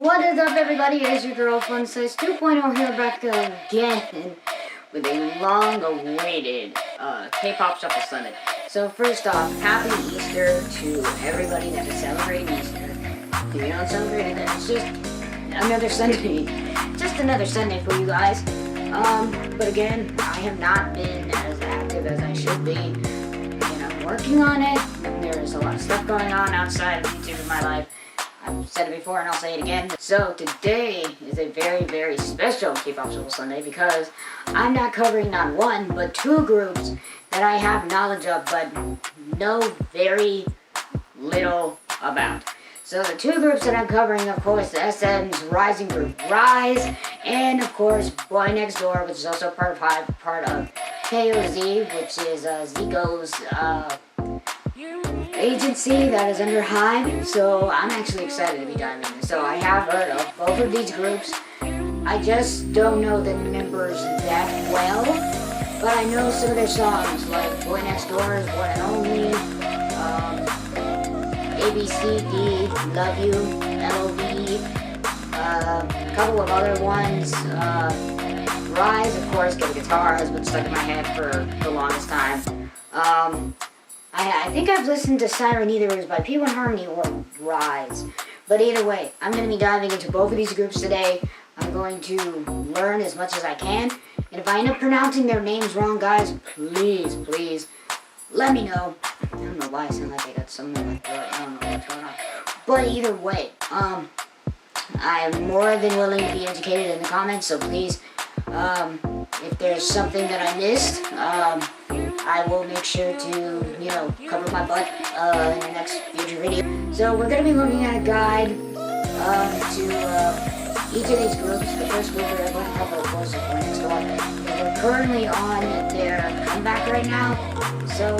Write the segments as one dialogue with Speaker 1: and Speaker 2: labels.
Speaker 1: What is up, everybody? It's your girl Funsized 2.0 here back again with a long-awaited K-pop Shuffle Sunday. So first off, happy Easter to everybody that is celebrating Easter. If you don't celebrate it, then it's just another Sunday. Just another Sunday for you guys. But again, I have not been as active as I should be. And I'm working on it. There's a lot of stuff going on outside of YouTube in my life. I've said it before and I'll say it again. So today is a very, very special Kpop Shuffle Sunday because I'm not covering not one, but two groups that I have knowledge of but know very little about. So the two groups that I'm covering, of course, the SM's rising group Riize, and of course Boynextdoor, which is also part of KOZ, which is Zico's agency that is under Riize. So I'm actually excited to be diving in. So I have heard of both of these groups. I just don't know the members that well, but I know some of their songs, like Boynextdoor is One and Only, ABCD, Love You, LOV, a couple of other ones. Riize, of course, Get a Guitar has been stuck in my head for the longest time. I think I've listened to Siren either it was by P1 Harmony or Riize. But either way, I'm going to be diving into both of these groups today. I'm going to learn as much as I can. And if I end up pronouncing their names wrong, guys, please, let me know. I don't know why I sound like I got something in my throat. I don't know what's going on. But either way, I am more than willing to be educated in the comments. So please, if there's something that I missed, I will make sure to, cover my butt in the next future video. So we're going to be looking at a guide to each of these groups. The first group that I'm going to cover, of course, is Boynextdoor. They're currently on their comeback right now. So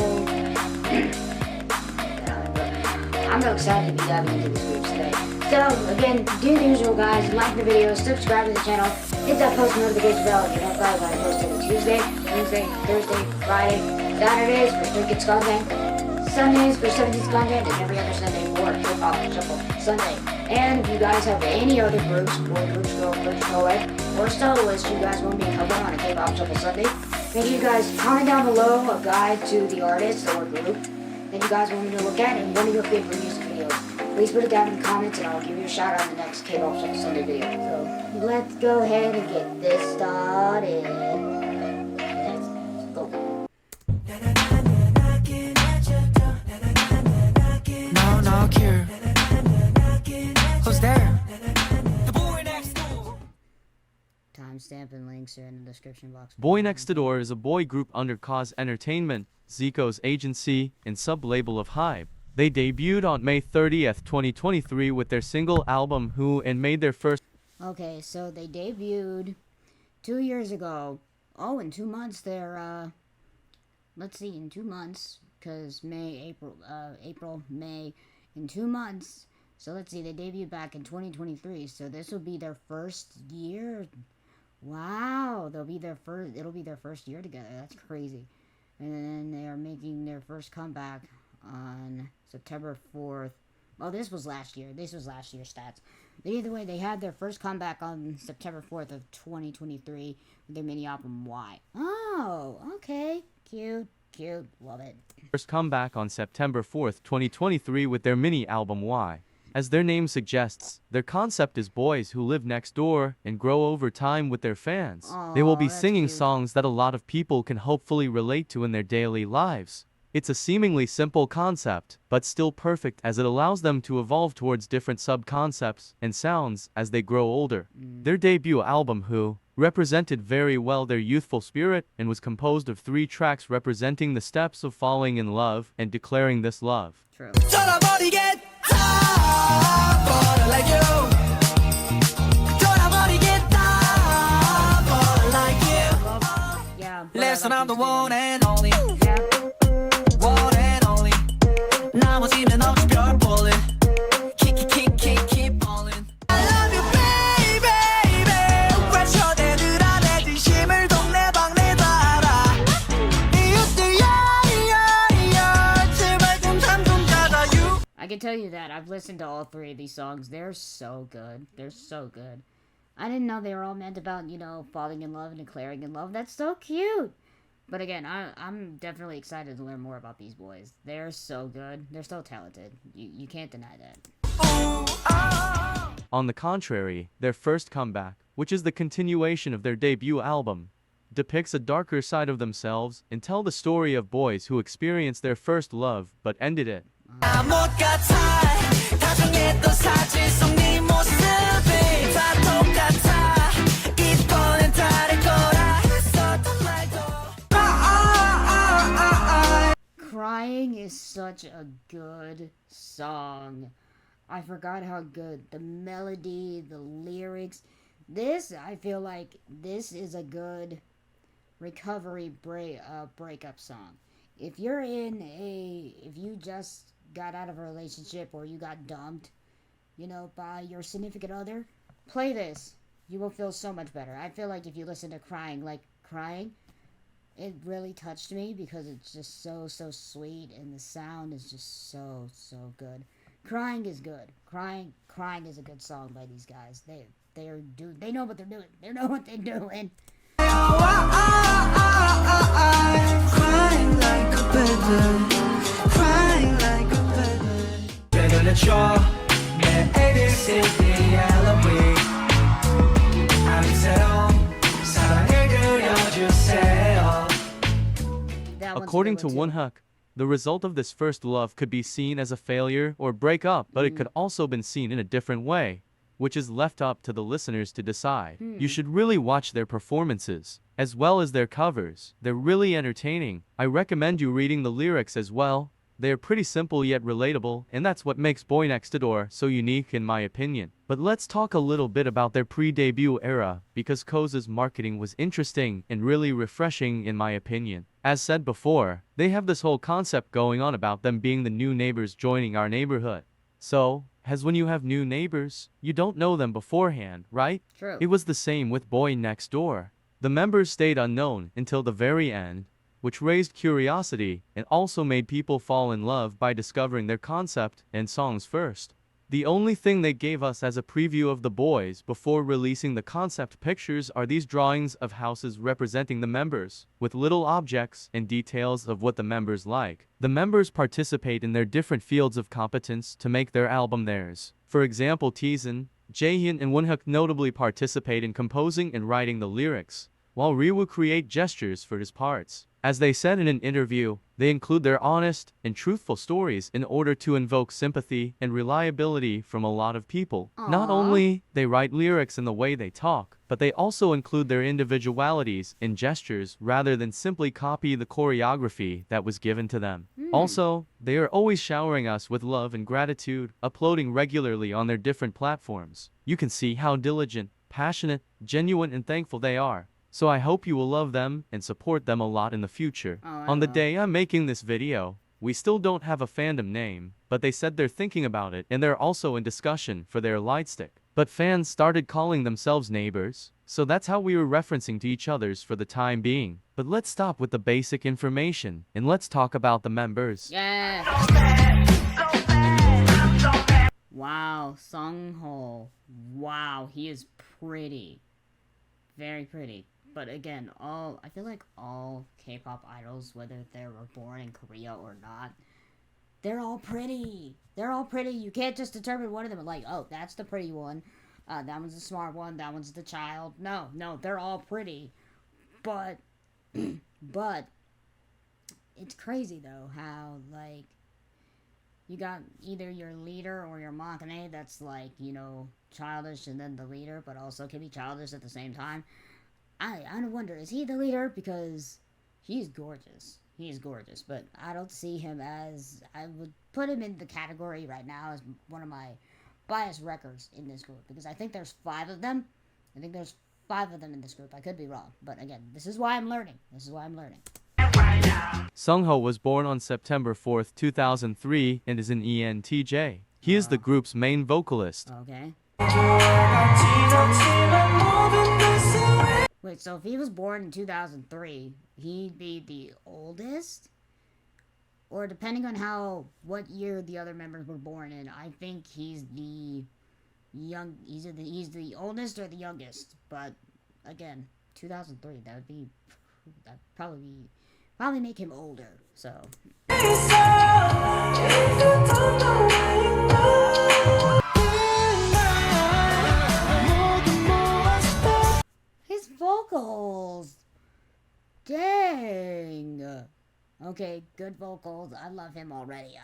Speaker 1: I'm so excited to be diving into these groups today. So again, do the usual, guys. Like the video, subscribe to the channel, hit that post notification bell if you don't follow when I post every Tuesday, Wednesday, Thursday, Friday, Saturdays for Stray Kids content, Sundays for 17s content, and every other Sunday for Kpop Shuffle Sunday. And if you guys have any other groups, boy groups, girl groups, co-ed, or soloists you guys want me to cover on a Kpop Shuffle Sunday, make sure you guys comment down below a guide to the artist or group that you guys want me to look at and one of your favorite music videos. Please put it down in the comments and I'll give you a shout out in the next Kpop Shuffle Sunday video. So let's go ahead and get this started. Let's go.
Speaker 2: No cure. Who's there? The boy next door.
Speaker 1: Timestamp and links are in the description box.
Speaker 3: Boynextdoor is a boy group under KOZ Entertainment, Zico's agency, and sub-label of Riize. They debuted on May 30th, 2023 with their single album Who and made their first...
Speaker 1: Okay, so they debuted 2 years ago. Oh, in 2 months they're, let's see, in 2 months, because April, May, in 2 months. So let's see, they debuted back in 2023, so this will be their first year. Wow, it'll be their first year together. That's crazy. And then they are making their first comeback on September 4th. Oh, this was last year. This was last year's stats. But either way, they had their first comeback on September 4th of 2023 with their mini album Why. Oh, okay. Cute. Love it.
Speaker 3: First comeback on September 4th, 2023 with their mini album Why. As their name suggests, their concept is boys who live next door and grow over time with their fans.
Speaker 1: Aww,
Speaker 3: they will be singing
Speaker 1: cute.
Speaker 3: songs that a lot of people can hopefully relate to in their daily lives. It's a seemingly simple concept, but still perfect as it allows them to evolve towards different sub-concepts and sounds as they grow older. Their debut album Who represented very well their youthful spirit and was composed of 3 tracks representing the steps of falling in love and declaring this love.
Speaker 1: True. Yeah.
Speaker 2: Listen, I'm the one and only.
Speaker 1: Yeah.
Speaker 2: One and only. 나머지는 없이 별 볼래. Keep falling. I love you, baby. 외쳐대느라 내 진심을 동네방네 다 알아. 이웃들야, 제발 좀 잠 좀 자자. You.
Speaker 1: I can can't tell you that. I've listened to all three of these songs. They're so good. They're so good. I didn't know they were all meant about, falling in love and declaring in love. That's so cute. But again, I'm definitely excited to learn more about these boys. They're so good. They're so talented. You can't deny that.
Speaker 3: On the contrary, their first comeback, which is the continuation of their debut album, depicts a darker side of themselves and tell the story of boys who experienced their first love but ended it.
Speaker 1: Crying is such a good song. I forgot how good the melody, the lyrics. I feel like this is a good recovery breakup song. If you just got out of a relationship or you got dumped, by your significant other, play this. You will feel so much better. I feel like if you listen to Crying, it really touched me because it's just so sweet and the sound is just so good. Crying is good. Crying is a good song by these guys. They know what they're doing. They know what they're doing.
Speaker 2: Crying like a baby, crying like a baby. 되돌려줘 내 ABCD LOE 아리새로 사랑을 그려주세요.
Speaker 3: According to Wonhook, the result of this first love could be seen as a failure or breakup, but it could also been seen in a different way, which is left up to the listeners to decide. You should really watch their performances, as well as their covers. They're really entertaining. I recommend you reading the lyrics as well. They are pretty simple yet relatable, and that's what makes Boynextdoor so unique in my opinion. But let's talk a little bit about their pre-debut era, because Koza's marketing was interesting and really refreshing in my opinion. As said before, they have this whole concept going on about them being the new neighbors joining our neighborhood. So, as when you have new neighbors, you don't know them beforehand, right?
Speaker 1: True.
Speaker 3: It was the same with Boynextdoor. The members stayed unknown until the very end, which raised curiosity and also made people fall in love by discovering their concept and songs first. The only thing they gave us as a preview of the boys before releasing the concept pictures are these drawings of houses representing the members, with little objects and details of what the members like. The members participate in their different fields of competence to make their album theirs. For example, Teason, Jaehyun and Wonhook notably participate in composing and writing the lyrics, while Riize create gestures for his parts. As they said in an interview, they include their honest and truthful stories in order to invoke sympathy and reliability from a lot of people.
Speaker 1: Aww.
Speaker 3: Not only they write lyrics in the way they talk, but they also include their individualities in gestures rather than simply copy the choreography that was given to them. Also, they are always showering us with love and gratitude, uploading regularly on their different platforms. You can see how diligent, passionate, genuine and thankful they are. So I hope you will love them and support them a lot in the future. On the day I'm making this video, we still don't have a fandom name, but they said they're thinking about it and they're also in discussion for their lightstick. But fans started calling themselves neighbors, so that's how we were referencing to each other's for the time being. But let's stop with the basic information and let's talk about the members.
Speaker 1: Yeah. Wow, Sungho. Wow, he is pretty. Very pretty. But again, I feel like all K-pop idols, whether they were born in Korea or not, they're all pretty. They're all pretty. You can't just determine one of them. Like, oh, that's the pretty one. That one's the smart one. That one's the child. No, they're all pretty. But it's crazy though how like you got either your leader or your maknae that's like, childish and then the leader, but also can be childish at the same time. I wonder, is he the leader? Because he's gorgeous. He's gorgeous, but I don't see him as, I would put him in the category right now as one of my biased wreckers in this group, because I think there's 5 of them. I think there's 5 of them in this group. I could be wrong, but again, this is why I'm learning.
Speaker 3: Sungho was born on September 4th, 2003 and is an ENTJ. He is the group's main vocalist.
Speaker 1: Okay. Wait, so if he was born in 2003, he'd be the oldest? or depending on what year the other members were born in, I think he's the he's the oldest or the youngest. But again, 2003, that'd probably make him older. So his vocals, dang. Okay, good vocals. I love him already.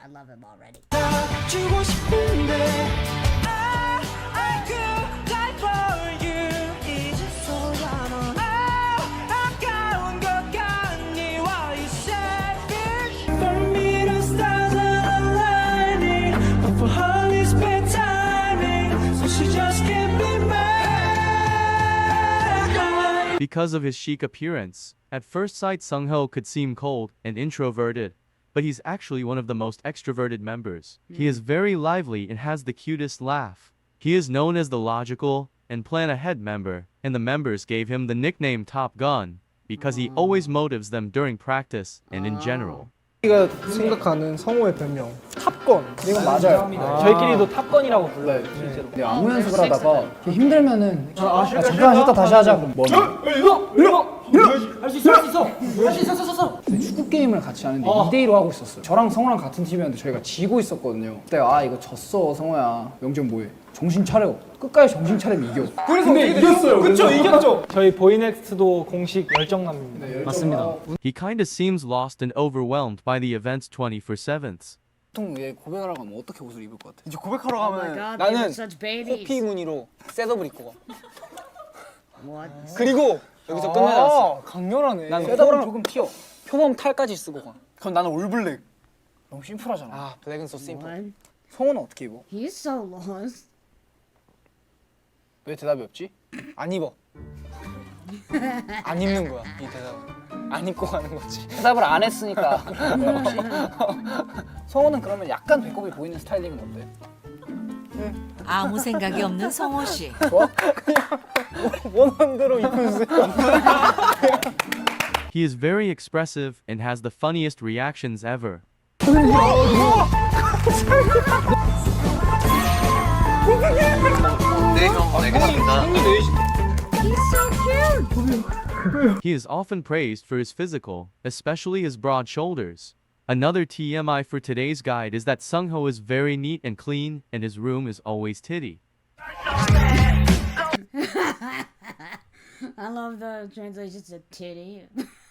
Speaker 3: Because of his chic appearance, at first sight Sungho could seem cold and introverted, but he's actually one of the most extroverted members. He is very lively and has the cutest laugh. He is known as the logical and plan-ahead member, and the members gave him the nickname Top Gun because he always motives them during practice and in general.
Speaker 4: 우리가 생각하는 성우의 별명 탑건. 이건 맞아요.
Speaker 5: 저희끼리도 탑건이라고 불러요. 실제로.
Speaker 4: 네, 안무 연습을 하다가 힘들면은 잠깐 쉬었다 다시 하자. 그럼 뭐?
Speaker 5: 할 수 있어.
Speaker 4: 축구 게임을 같이 하는데 2대2로 하고 있었어요. 저랑 성우랑 같은 팀이었는데 저희가 지고 있었거든요. 그때 이거 졌어 성우야. 영준 뭐해? 정신 차려. 끝까지 정신 차리면 이겨.
Speaker 5: 근데 이겼어요. 그쵸, 이겼죠. 저희 보이넥스트도 공식 열정남입니다.
Speaker 4: 네,
Speaker 5: 맞습니다.
Speaker 3: He kinda seems lost and overwhelmed by the events 24/7.
Speaker 4: 보통 얘 고백하러 가면 어떻게 옷을 입을 것 같아?
Speaker 6: 이제 고백하러
Speaker 1: Oh my
Speaker 6: 가면
Speaker 1: God, they
Speaker 6: 나는
Speaker 1: were such babies.
Speaker 6: 호피 무늬로 셋업을 입고 가.
Speaker 1: What?
Speaker 6: 그리고 여기서 끝내놨어.
Speaker 4: 강렬하네.
Speaker 6: 난
Speaker 4: 셋업은
Speaker 6: 코랑
Speaker 4: 조금 튀어.
Speaker 6: 표범 탈까지 쓰고 가. 그럼 나는 올블랙.
Speaker 4: 너무 심플하잖아.
Speaker 6: 아, 블랙은 소 심플.
Speaker 1: What?
Speaker 4: 성우는 어떻게 입어?
Speaker 1: He's so lost.
Speaker 6: 왜 대답이 없지? 안 입어. 안 입는 거야, 이 대답. 안 입고 가는 거지.
Speaker 4: 대답을 안 했으니까. 성우는 그러면 약간 배꼽이 보이는 스타일링은 어때?
Speaker 7: 아무 생각이 없는 성호 씨.
Speaker 4: 좋아? 원하는 대로 입혀주세요.
Speaker 3: He is very expressive and has the funniest reactions ever.
Speaker 1: He's so cute.
Speaker 3: He is often praised for his physical, especially his broad shoulders. Another TMI for today's guide is that Sungho is very neat and clean, and his room is always titty.
Speaker 1: I love the translations of titty.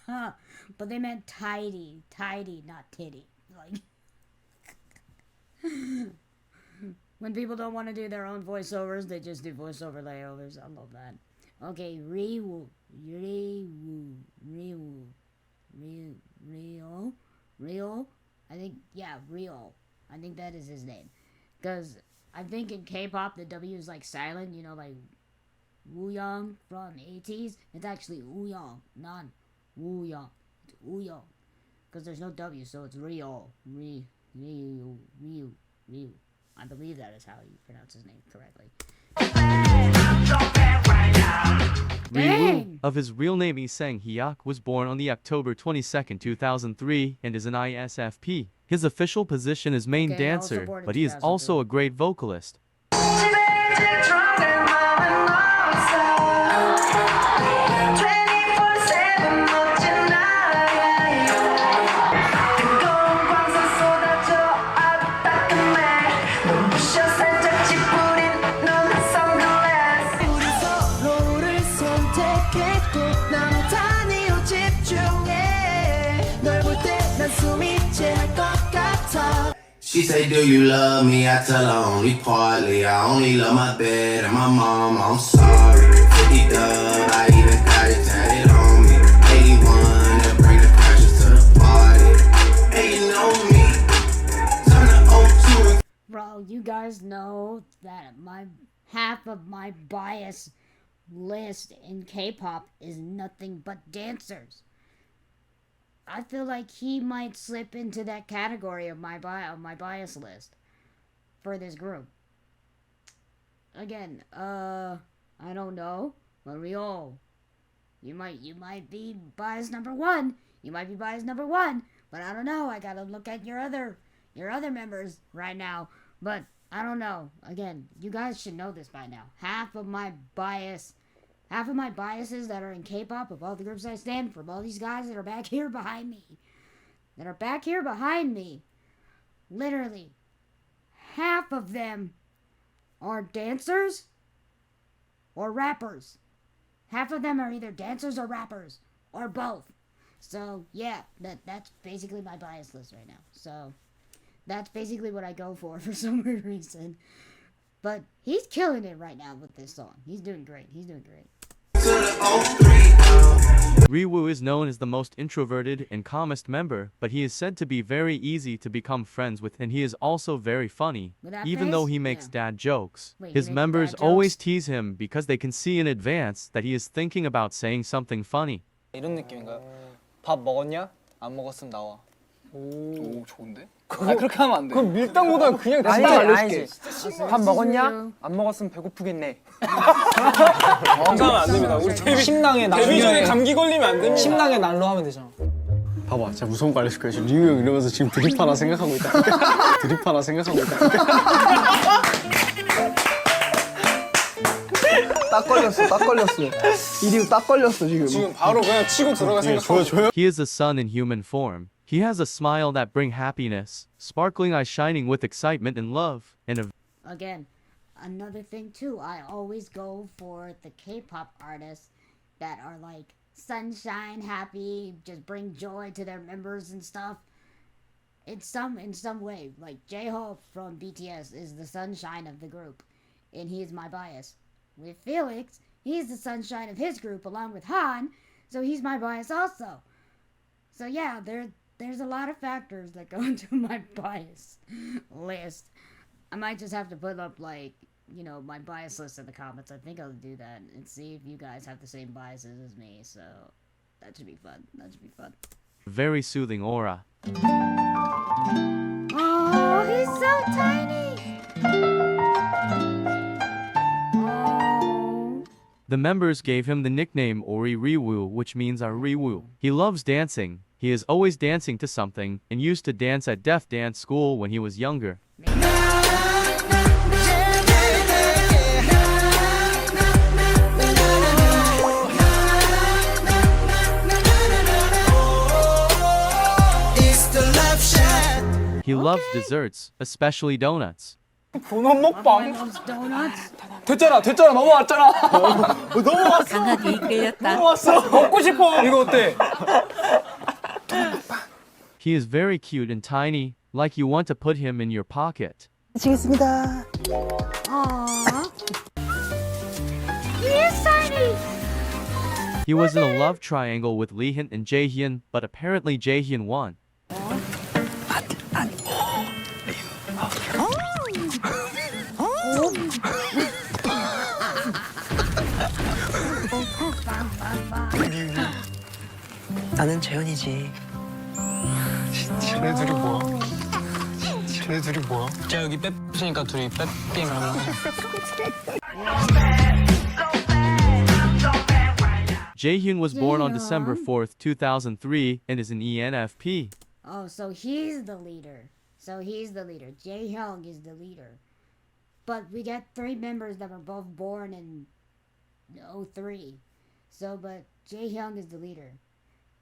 Speaker 1: But they meant tidy, not titty. Like when people don't want to do their own voiceovers, they just do voiceover layovers. I love that. Okay, Riize. Rio? I think, yeah, Rio. I think that is his name. Because I think in K-pop, the W is like silent, you know, like Wooyoung from ATEEZ. It's actually Wooyoung, not Wooyoung. It's Wooyoung. Because there's no W, so it's Rio. Rio. I believe that is how you pronounce his name correctly.
Speaker 3: Riize, of his real name Lee Sang-hyuk, was born on the October 22nd, 2003, and is an ISFP. His official position is main
Speaker 1: Okay, also
Speaker 3: dancer,
Speaker 1: born in
Speaker 3: but he is
Speaker 1: 2003.
Speaker 3: also a great vocalist.
Speaker 8: She say, do you love me? I tell her only partly. I only love my bed and my mom. I'm sorry. 50 dub, I even got it tatted on me. 81, that bring the crashes to the party. Hey, you know me. Turn the 02.
Speaker 1: Bro, you guys know that half of my bias list in K-pop is nothing but dancers. I feel like he might slip into that category of my bias list for this group. Again, I don't know, but Rio, you might be bias number one. You might be bias number one, But I don't know. I gotta look at your other members right now. But I don't know. Again, you guys should know this by now. Half of my biases that are in K-pop of all the groups I stand, from all these guys that are back here behind me, literally half of them are dancers or rappers. Half of them are either dancers or rappers or both. So yeah, that's basically my bias list right now. So that's basically what I go for some weird reason. But he's killing it right now with this song. He's doing great.
Speaker 3: Riize is known as the most introverted and calmest member, but he is said to be very easy to become friends with, and he is also very funny,
Speaker 1: With that
Speaker 3: even
Speaker 1: face?
Speaker 3: though he makes
Speaker 1: Yeah.
Speaker 3: dad jokes.
Speaker 1: Wait, he
Speaker 3: His
Speaker 1: makes
Speaker 3: members
Speaker 1: dad
Speaker 3: always
Speaker 1: jokes?
Speaker 3: tease him because they can see in advance that he is thinking about saying something funny.
Speaker 6: 이런 느낌인가요? 밥 먹었냐? 안 먹었으면 나와.
Speaker 4: 오 좋은데? 아 그렇게 하면 안 돼.
Speaker 6: 그럼 밀당보다 그냥
Speaker 4: 아니지,
Speaker 6: 알려줄게.
Speaker 4: 아니지.
Speaker 6: 밥 먹었냐? 안 먹었으면 배고프겠네.
Speaker 5: 감사하면 안 됩니다. 우리
Speaker 6: 심낭에 날로.
Speaker 5: 데뷔 전에 감기 걸리면 안 됩니다.
Speaker 6: 심낭에 날로 하면 되잖아.
Speaker 9: 봐봐, 진짜 무서운 거 알려줄 거야. 지금 리우 형 이러면서 지금 드립 하나 생각하고 있다.
Speaker 4: 딱 걸렸어. 이리우 딱 걸렸어 지금.
Speaker 5: 지금 바로 그냥 치고 들어가 생각하고.
Speaker 3: He is the sun in human form. He has a smile that brings happiness, sparkling eyes shining with excitement and love, and a
Speaker 1: Again, another thing too, I always go for the K-pop artists that are like sunshine, happy, just bring joy to their members and stuff. In some way, like J-Hope from BTS is the sunshine of the group, and he is my bias. With Felix, he's the sunshine of his group along with Han, so he's my bias also. So yeah, there's a lot of factors that go into my bias list. I might just have to put up like, you know, my bias list in the comments. I think I'll do that and see if you guys have the same biases as me. So that should be fun.
Speaker 3: very soothing aura.
Speaker 1: Oh, he's so tiny. Oh.
Speaker 3: The members gave him the nickname Ori Riize, which means our Riize. He loves dancing. He is always dancing to something and used to dance at deaf dance school when he was younger. He loves desserts, especially donuts.
Speaker 5: 분원 먹방.
Speaker 1: Loves donuts.
Speaker 4: 됐잖아 넘어왔잖아.
Speaker 7: 강하게 이끌렸다.
Speaker 5: 먹고 싶어. 이거 어때?
Speaker 3: He is very cute and tiny, like you want to put him in your pocket.
Speaker 1: Aww. He is tiny.
Speaker 3: He was in a love triangle with Leehyun and Jaehyun, but apparently Jaehyun won.
Speaker 2: 나는 재현이지.
Speaker 9: 쟤네 둘이 뭐야?
Speaker 6: 제가 여기 빼으니까 둘이 빼 게임 하는 거죠.
Speaker 3: Jaehyun was born on
Speaker 1: Jaehyun.
Speaker 3: December 4th, 2003, and is an ENFP.
Speaker 1: Oh, so he's the leader. Jaehyung is the leader. But we got 3 members that were both born in 03. But Jaehyung is the leader.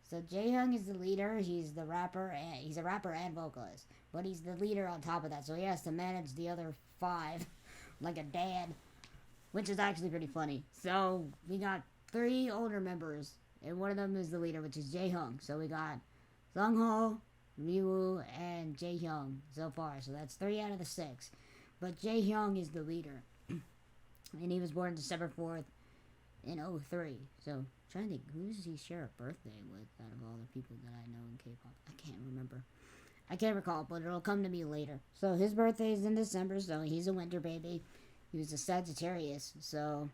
Speaker 1: So Jaehyung is the leader. He's a rapper and vocalist. But he's the leader on top of that. So he has to manage the other 5 like a dad, which is actually pretty funny. So we got 3 older members, and one of them is the leader, which is Jaehyung. So we got Sungho, Riize, and Jaehyung so far. So that's 3 out of the 6. But Jaehyung is the leader. And he was born December 4th in 03. So trying to think, who does he share a birthday with out of all the people that I know in K-pop? I can't remember. I can't recall, but it'll come to me later. So his birthday is in December, so he's a winter baby. He was a Sagittarius, so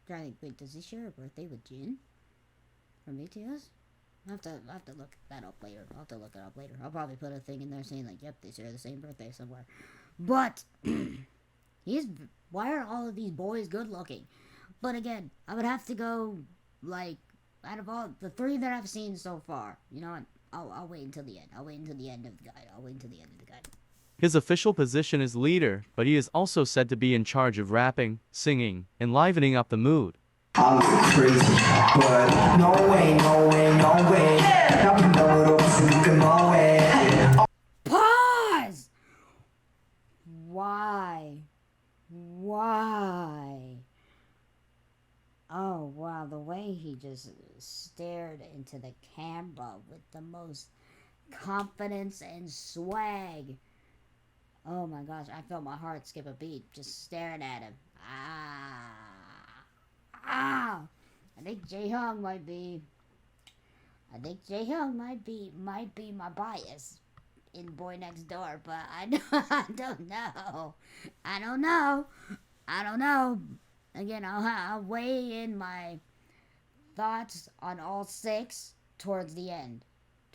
Speaker 1: trying to think, wait, does he share a birthday with Jin from BTS? I'll have to look that up later. I'll probably put a thing in there saying like, yep, they share the same birthday somewhere. But why are all of these boys good looking? But again, I would have to go like out of all the 3 that I've seen so far, you know what? I'll wait until the end. I'll wait until the end of the guide.
Speaker 3: His official position is leader, but he is also said to be in charge of rapping, singing, and livening up the mood.
Speaker 2: I'm crazy, but no way, no way, no way. No way.
Speaker 1: Pause! Why? Oh, wow, the way he just stared into the camera with the most confidence and swag. Oh my gosh, I felt my heart skip a beat just staring at him. I think Jaehyung might be my bias in Boy Next Door, but I don't know. Again, I'll weigh in my thoughts on all 6 towards the end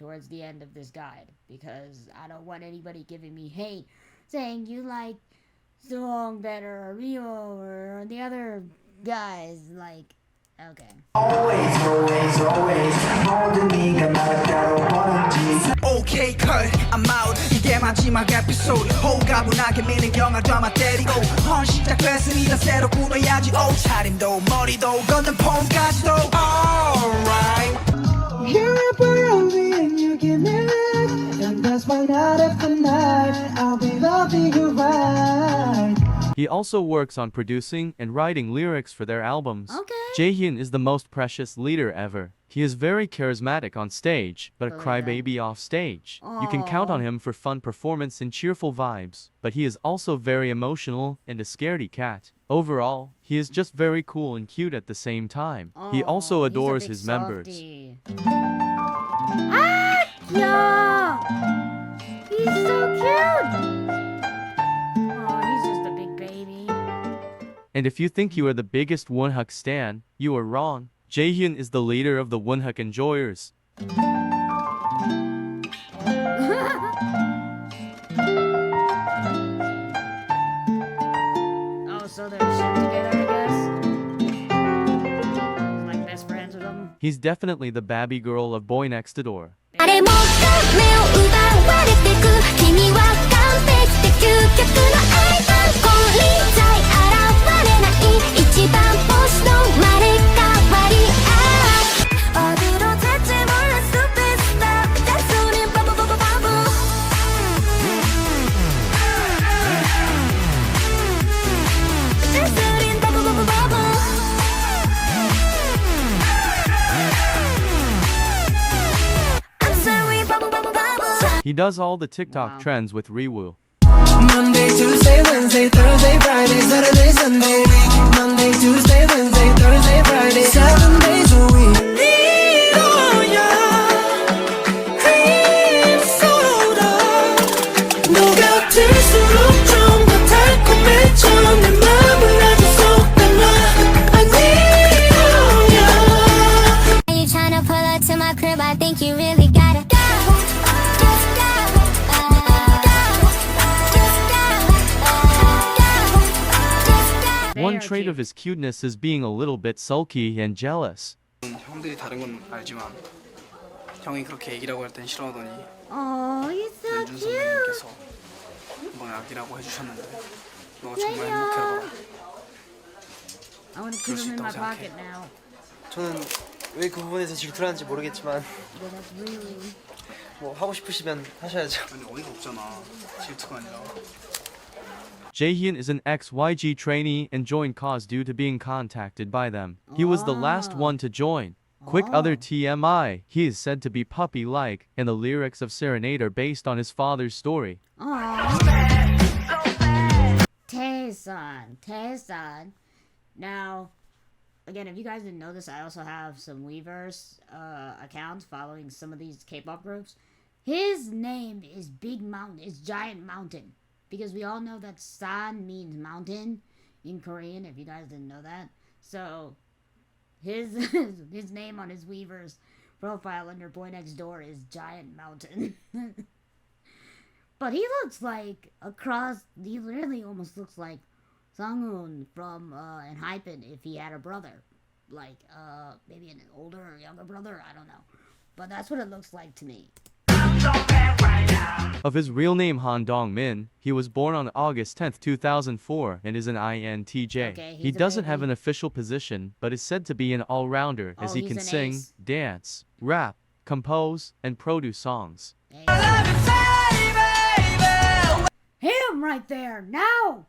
Speaker 1: of this guide, because I don't want anybody giving me hate saying you like Song better or Rio or the other guys. Like, okay.
Speaker 2: Always 모든 네가 말했다고 원한지. Okay, cut, I'm out. 이게 마지막 에피소드. 호가분하게 미는 영화 드라마 때리고 시작됐으니까 새로 꾸며야지. 옷차림도 머리도 걷는 폼까지도. Alright. You're a boy and you give me life, and that's why night after night I'll be loving you right.
Speaker 3: He also works on producing and writing lyrics for their albums.
Speaker 1: Okay.
Speaker 3: Jaehyun is the most precious leader ever. He is very charismatic on stage, but a crybaby off stage. You can count on him for fun performance and cheerful vibes, but he is also very emotional and a scaredy cat. Overall, he is just very cool and cute at the same time. He also adores his members.
Speaker 1: Yeah! He's so cute! Oh, he's just a big baby.
Speaker 3: And if you think you are the biggest Wonhak stan, you are wrong. Jaehyun is the leader of the Wonhak enjoyers.
Speaker 1: Oh, so they're shit together, I guess? Like best friends with them?
Speaker 3: He's definitely the babby girl of Boynextdoor.
Speaker 10: 誰もが目を奪われてく君は完璧で究極の愛だこれさえ現れない一番星の生まれ変わり어디로 될지 몰라 superstar 잔소리 바보바보바보 잔소리 바보바보바보
Speaker 3: He does all the TikTok trends with Riize.
Speaker 2: Monday, Tuesday, Wednesday, Thursday, Friday, Saturday, Sunday. Monday, Tuesday, Wednesday, Thursday, Friday, 7 days a week. Oh yeah, cream soda. 너가 들수록 좀 더 달콤해져 내 맘을 아주 쏙 담아. I need oh yeah.
Speaker 10: Are you tryna pull up to my crib? I think you really gotta go.
Speaker 3: One trait of his cuteness is being a little bit sulky and jealous.
Speaker 6: 형들이 다른 건 알지만 형이 그렇게 애기라고 할 땐 싫어하더니
Speaker 1: Oh, he's so
Speaker 6: 연준
Speaker 1: cute.
Speaker 6: 선배님께서 넌 아기라고 해주셨는데 너가 정말 행복해하더라.
Speaker 1: I want to keep him in my pocket now.
Speaker 11: 저는 왜 그 부분에서 질투하는지 모르겠지만
Speaker 1: Yeah, that's really...
Speaker 11: 뭐 하고 싶으시면 하셔야죠.
Speaker 6: 아니 어이가 없잖아. 질투가 아니라.
Speaker 3: Jaehyun is an ex-YG trainee and joined cause due to being contacted by them. He was the last one to join. Quick other TMI, he is said to be puppy-like, and the lyrics of Serenade are based on his father's story.
Speaker 1: Taesan. Now, again, if you guys didn't know this, I also have some Weverse accounts following some of these K-pop groups. His name is Big Mountain, is Giant Mountain. Because we all know that San means mountain in Korean, if you guys didn't know that. So, his name on his Weverse profile under Boynextdoor is Giant Mountain. But he looks like he really almost looks like Sanghoon from ENHYPEN if he had a brother. Like, maybe an older or younger brother, I don't know. but that's what it looks like to me.
Speaker 3: Of his real name Han Dong-min, he was born on August 10th, 2004 and is an INTJ.
Speaker 1: Okay,
Speaker 3: He
Speaker 1: he's a
Speaker 3: doesn't
Speaker 1: baby.
Speaker 3: have an official position, but is said to be an all-rounder as he
Speaker 1: he's
Speaker 3: can
Speaker 1: an
Speaker 3: sing,
Speaker 1: ace.
Speaker 3: dance, rap, compose, and produce songs.
Speaker 1: Him right there. Now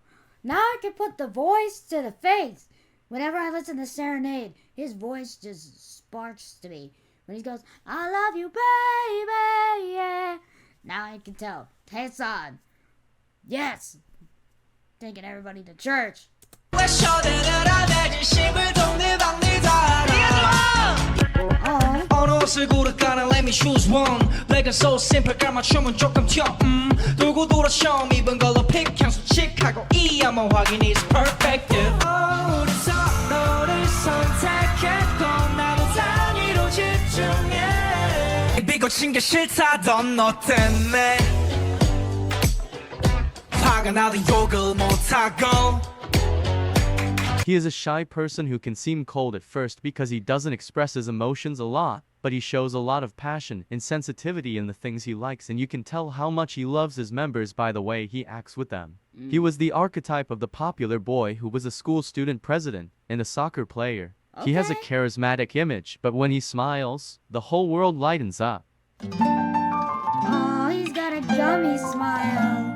Speaker 1: I can put the voice to the face. Whenever I listen to Serenade, his voice just sparks to me. When he goes, I love you, baby, yeah. Now I can tell. Taesan. Yes. Taking everybody to church.
Speaker 2: 어느 옷을 고를까나 let me choose one Black and so simple 깔맞춤은 조금 튀어 돌고 돌아 처음 입은 걸로 픽 향수 칙하고 이 한번 확인 is perfect 우리 서로를 선택했고 나도 단위로 집중해 비거친 게 싫다던 너 때문에 화가 나도 욕을 못하고
Speaker 3: He is a shy person who can seem cold at first because he doesn't express his emotions a lot, but he shows a lot of passion and sensitivity in the things he likes, and you can tell how much he loves his members by the way he acts with them. He was the archetype of the popular boy who was a school student president and a soccer player. He has a charismatic image, but when he smiles, the whole world lightens up.
Speaker 1: Oh, he's got a gummy smile.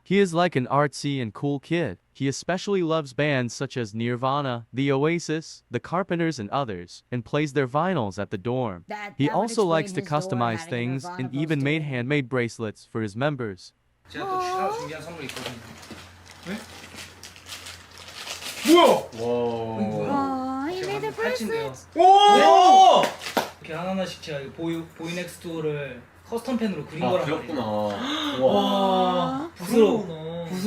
Speaker 3: He is like an artsy and cool kid. He especially loves bands such as Nirvana, The Oasis, The Carpenters, and others, and plays their vinyls at the dorm. He
Speaker 1: that would
Speaker 3: also likes to
Speaker 1: explain his dorm
Speaker 3: customize
Speaker 1: having a
Speaker 3: things
Speaker 1: Nirvana
Speaker 3: and even
Speaker 1: poster.
Speaker 3: made handmade bracelets for his members.
Speaker 5: 제가 또 추가로 준비한 선물이 있거든요. 네? 뭐야?
Speaker 1: Oh, he made the
Speaker 5: 팔찌인데요.
Speaker 1: bracelets.
Speaker 5: 오! 이렇게 하나하나씩 제가 보이넥스도어를 커스텀 펜으로 그린 거란 말이에요. 와, 붓으로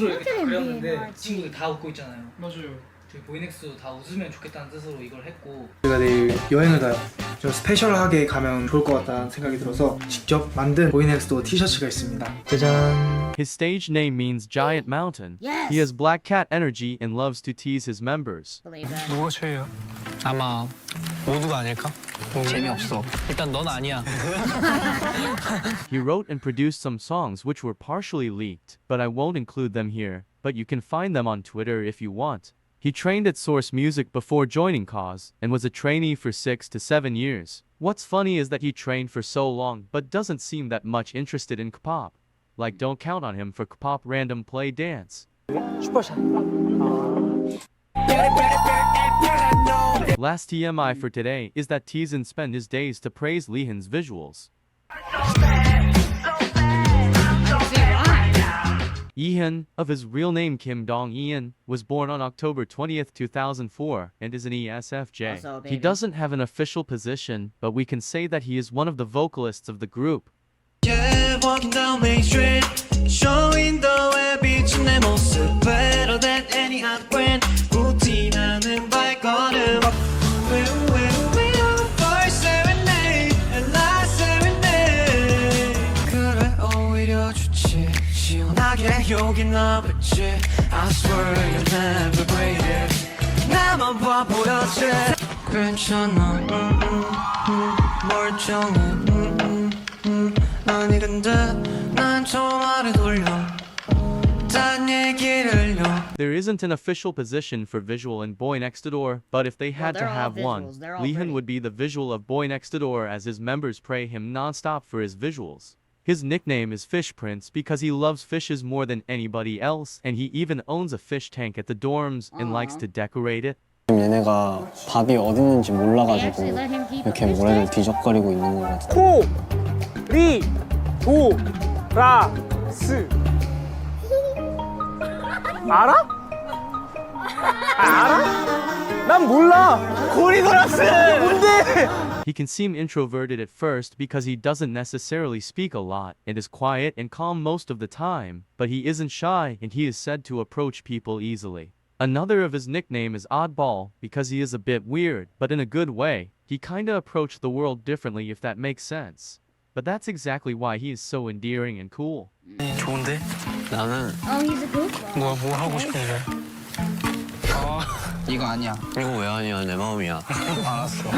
Speaker 5: 이렇게 다 그렸는데 친구들 다 웃고 있잖아요. 맞아요. 저희 보이넥스도 다 웃으면 좋겠다는 뜻으로 이걸 했고.
Speaker 6: 제가 내일 여행을 가요. 좀 스페셜하게 가면 좋을 것 같다는 생각이 들어서 직접 만든 보이넥스도 티셔츠가 있습니다. 짜잔.
Speaker 3: His stage name means Giant Mountain.
Speaker 1: Yes.
Speaker 3: He has black cat energy and loves to tease his members.
Speaker 1: Believe that.
Speaker 9: 누가 최애야? 아마 모두가 아닐까? 재미없어. 일단 넌 아니야.
Speaker 3: He wrote and produced some songs which were partially leaked, but I won't include them here, but you can find them on Twitter if you want. He trained at Source Music before joining Cause, and was a trainee for 6 to 7 years. What's funny is that he trained for so long but doesn't seem that much interested in Kpop. Like, don't count on him for Kpop random play dance. Last TMI for today is that Teasen spent his days to praise Leehan's visuals. Ehan, of his real name Kim Dong-Ian, was born on October 20th, 2004, and is an ESFJ.
Speaker 1: Also a
Speaker 3: He
Speaker 1: baby.
Speaker 3: doesn't have an official position, but we can say that he is one of the vocalists of the group.
Speaker 2: Yeah, walking down Main Street, showing the way 비춘 내 모습 better than any other brand. 루틴하는 발걸음. First serenade and last serenade. 그래 오히려 좋지. 시원하게 여긴 너겠지. I swear you'll never break it. 나만 봐 보였지. 괜찮아. 멀쩡해. 아니 근데 난 저 말을 돌려 딴 얘기를요.
Speaker 3: There isn't an official position for Visual and Boynextdoor, but if they had to
Speaker 1: they're all
Speaker 3: have one,
Speaker 1: visuals. They're all
Speaker 3: Leehan
Speaker 1: pretty.
Speaker 3: would be the visual of Boynextdoor as his members praise him non-stop for his visuals. His nickname is Fish Prince because he loves fishes more than anybody else, and he even owns a fish tank at the dorms and likes to decorate it.
Speaker 9: 지금 얘네가 밥이 어디 있는지
Speaker 1: They
Speaker 9: 몰라가지고
Speaker 1: actually let him keep a
Speaker 9: 이렇게
Speaker 1: fish
Speaker 9: 모래를
Speaker 1: tank?
Speaker 9: 뒤적거리고 있는 것 같아.
Speaker 5: 리도라스 알아? 알아? 난 몰라. 고리도라스 뭔데?
Speaker 3: He can seem introverted at first because he doesn't necessarily speak a lot and is quiet and calm most of the time, but he isn't shy and he is said to approach people easily. Another of his nickname is Oddball because he is a bit weird, but in a good way. He kinda approached the world differently if that makes sense. But that's exactly why he is so endearing and cool.
Speaker 9: 좋은데? 나는
Speaker 1: Oh, he's a goofball.
Speaker 9: 뭐 하고 싶은데?
Speaker 4: 이거 아니야.
Speaker 9: 이거 왜 아니야? 내 마음이야.
Speaker 4: 알았어.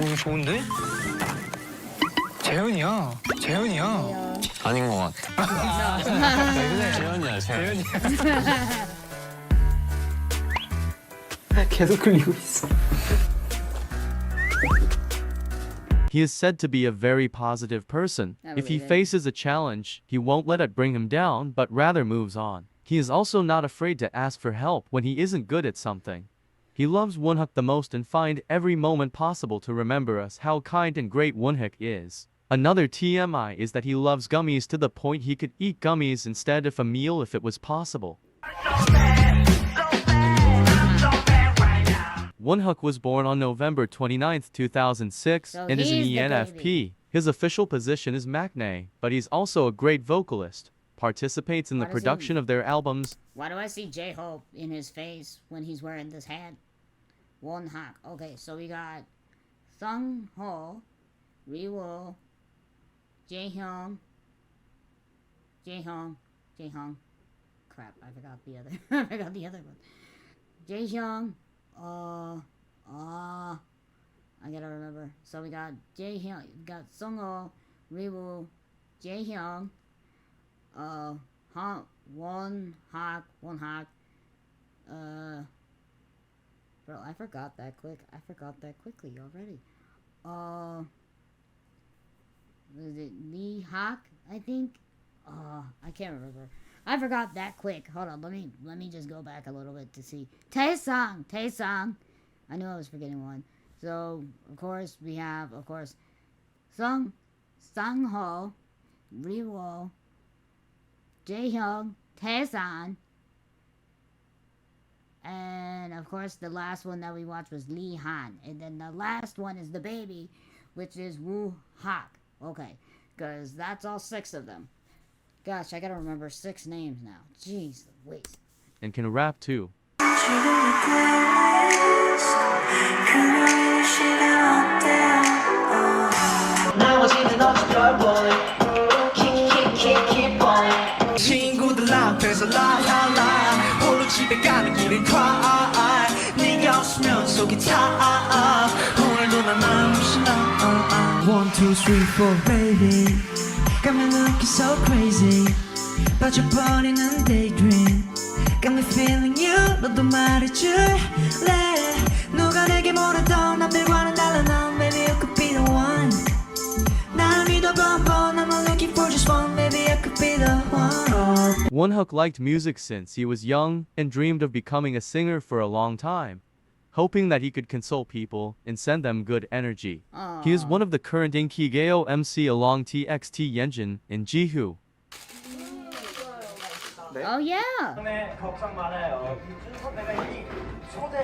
Speaker 9: 이거 좋은데? 재현이야. 아닌 것 같아. 재현이야.
Speaker 6: 계속 흘리고 있어.
Speaker 3: He is said to be a very positive person. If he faces a challenge, he won't let it bring him down, but rather moves on. He is also not afraid to ask for help when he isn't good at something. He loves Wonhak the most and find every moment possible to remember us how kind and great Wonhak is. Another TMI is that he loves gummies to the point he could eat gummies instead of a meal if it was possible. Wonhak was born on November 29, 2006,
Speaker 1: So
Speaker 3: and is an
Speaker 1: he's the
Speaker 3: ENFP.
Speaker 1: baby.
Speaker 3: His official position is maknae, but he's also a great vocalist, participates in the
Speaker 1: What does he-
Speaker 3: production of their albums.
Speaker 1: Why do I see J-Hope in his face when he's wearing this hat? Wonhak. Okay, so we got Sung Ho, Riize, Jaehyung. Crap, I forgot the other. I forgot the other one. Jaehyung. I gotta remember. So we got Jaehyung, got Sung Ho, Riize, Jaehyung. Wonhak. Bro, I forgot that quickly already. Was it Lee Hak? I think. I can't remember. I forgot that quick. Hold on, let me just go back a little bit to see. Taesang. I knew I was forgetting one. So of course we have Sung Ho, Riize, Jaehyung, Taesan, and of course the last one that we watched was Lee Han, and then the last one is the baby, which is Woo Hak. Okay, because that's all 6 of them. Gosh, I gotta remember 6 names now. Jeez Louise.
Speaker 3: And can rap too.
Speaker 2: 친구들 앞에서 라라라 홀로 집에 가는 길은 cry 네가 없으면 속이 타 오늘도 난 아무 신나 1, 2, 3, 4 baby Got me looking so crazy 빠져버리는 daydream Got me feeling you 너도 말해줄래 누가 내게 뭐래도 남들과는 달라 넌 baby you could be the one 날 믿어봐 I'm not looking for just one baby I could be the one
Speaker 3: Wonhak liked music since he was young and dreamed of becoming a singer for a long time, hoping that he could console people and send them good energy. He is one of the current Inkigeo MC along TXT Yenjin and Jihu.
Speaker 1: Oh yeah.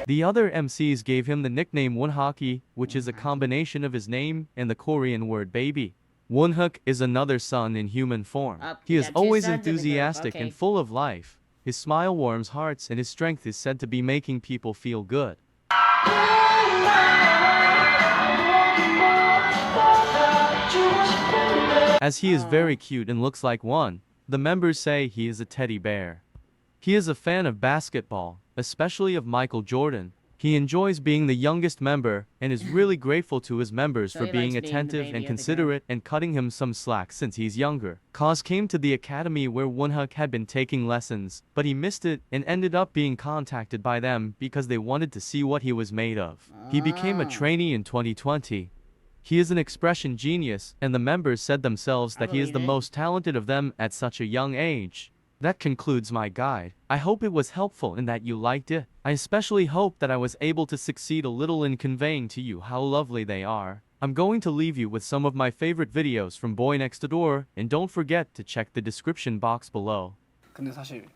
Speaker 3: The other MCs gave him the nickname Wonhaki, which is a combination of his name and the Korean word baby. Wonhak is another son in human form. He is
Speaker 1: got 2
Speaker 3: always
Speaker 1: sons in the group,
Speaker 3: enthusiastic
Speaker 1: okay.
Speaker 3: and full of life. His smile warms hearts and his strength is said to be making people feel good. As he is very cute and looks like one, the members say he is a teddy bear. He is a fan of basketball, especially of Michael Jordan. He enjoys being the youngest member and is really grateful to his members
Speaker 1: So
Speaker 3: for
Speaker 1: he
Speaker 3: being
Speaker 1: likes being the
Speaker 3: attentive
Speaker 1: baby
Speaker 3: and
Speaker 1: of the
Speaker 3: considerate and cutting him some slack since he's younger. Kaz came to the academy where Wonhak had been taking lessons, but he missed it and ended up being contacted by them because they wanted to see what he was made of. He became a trainee in 2020. He is an expression genius, and the members said themselves that he is the
Speaker 1: believe it.
Speaker 3: most talented of them at such a young age. That concludes my guide. I hope it was helpful and that you liked it. I especially hope that I was able to succeed a little in conveying to you how lovely they are. I'm going to leave you with some of my favorite videos from Boynextdoor, and don't forget to check the description box below.
Speaker 4: 근데 사실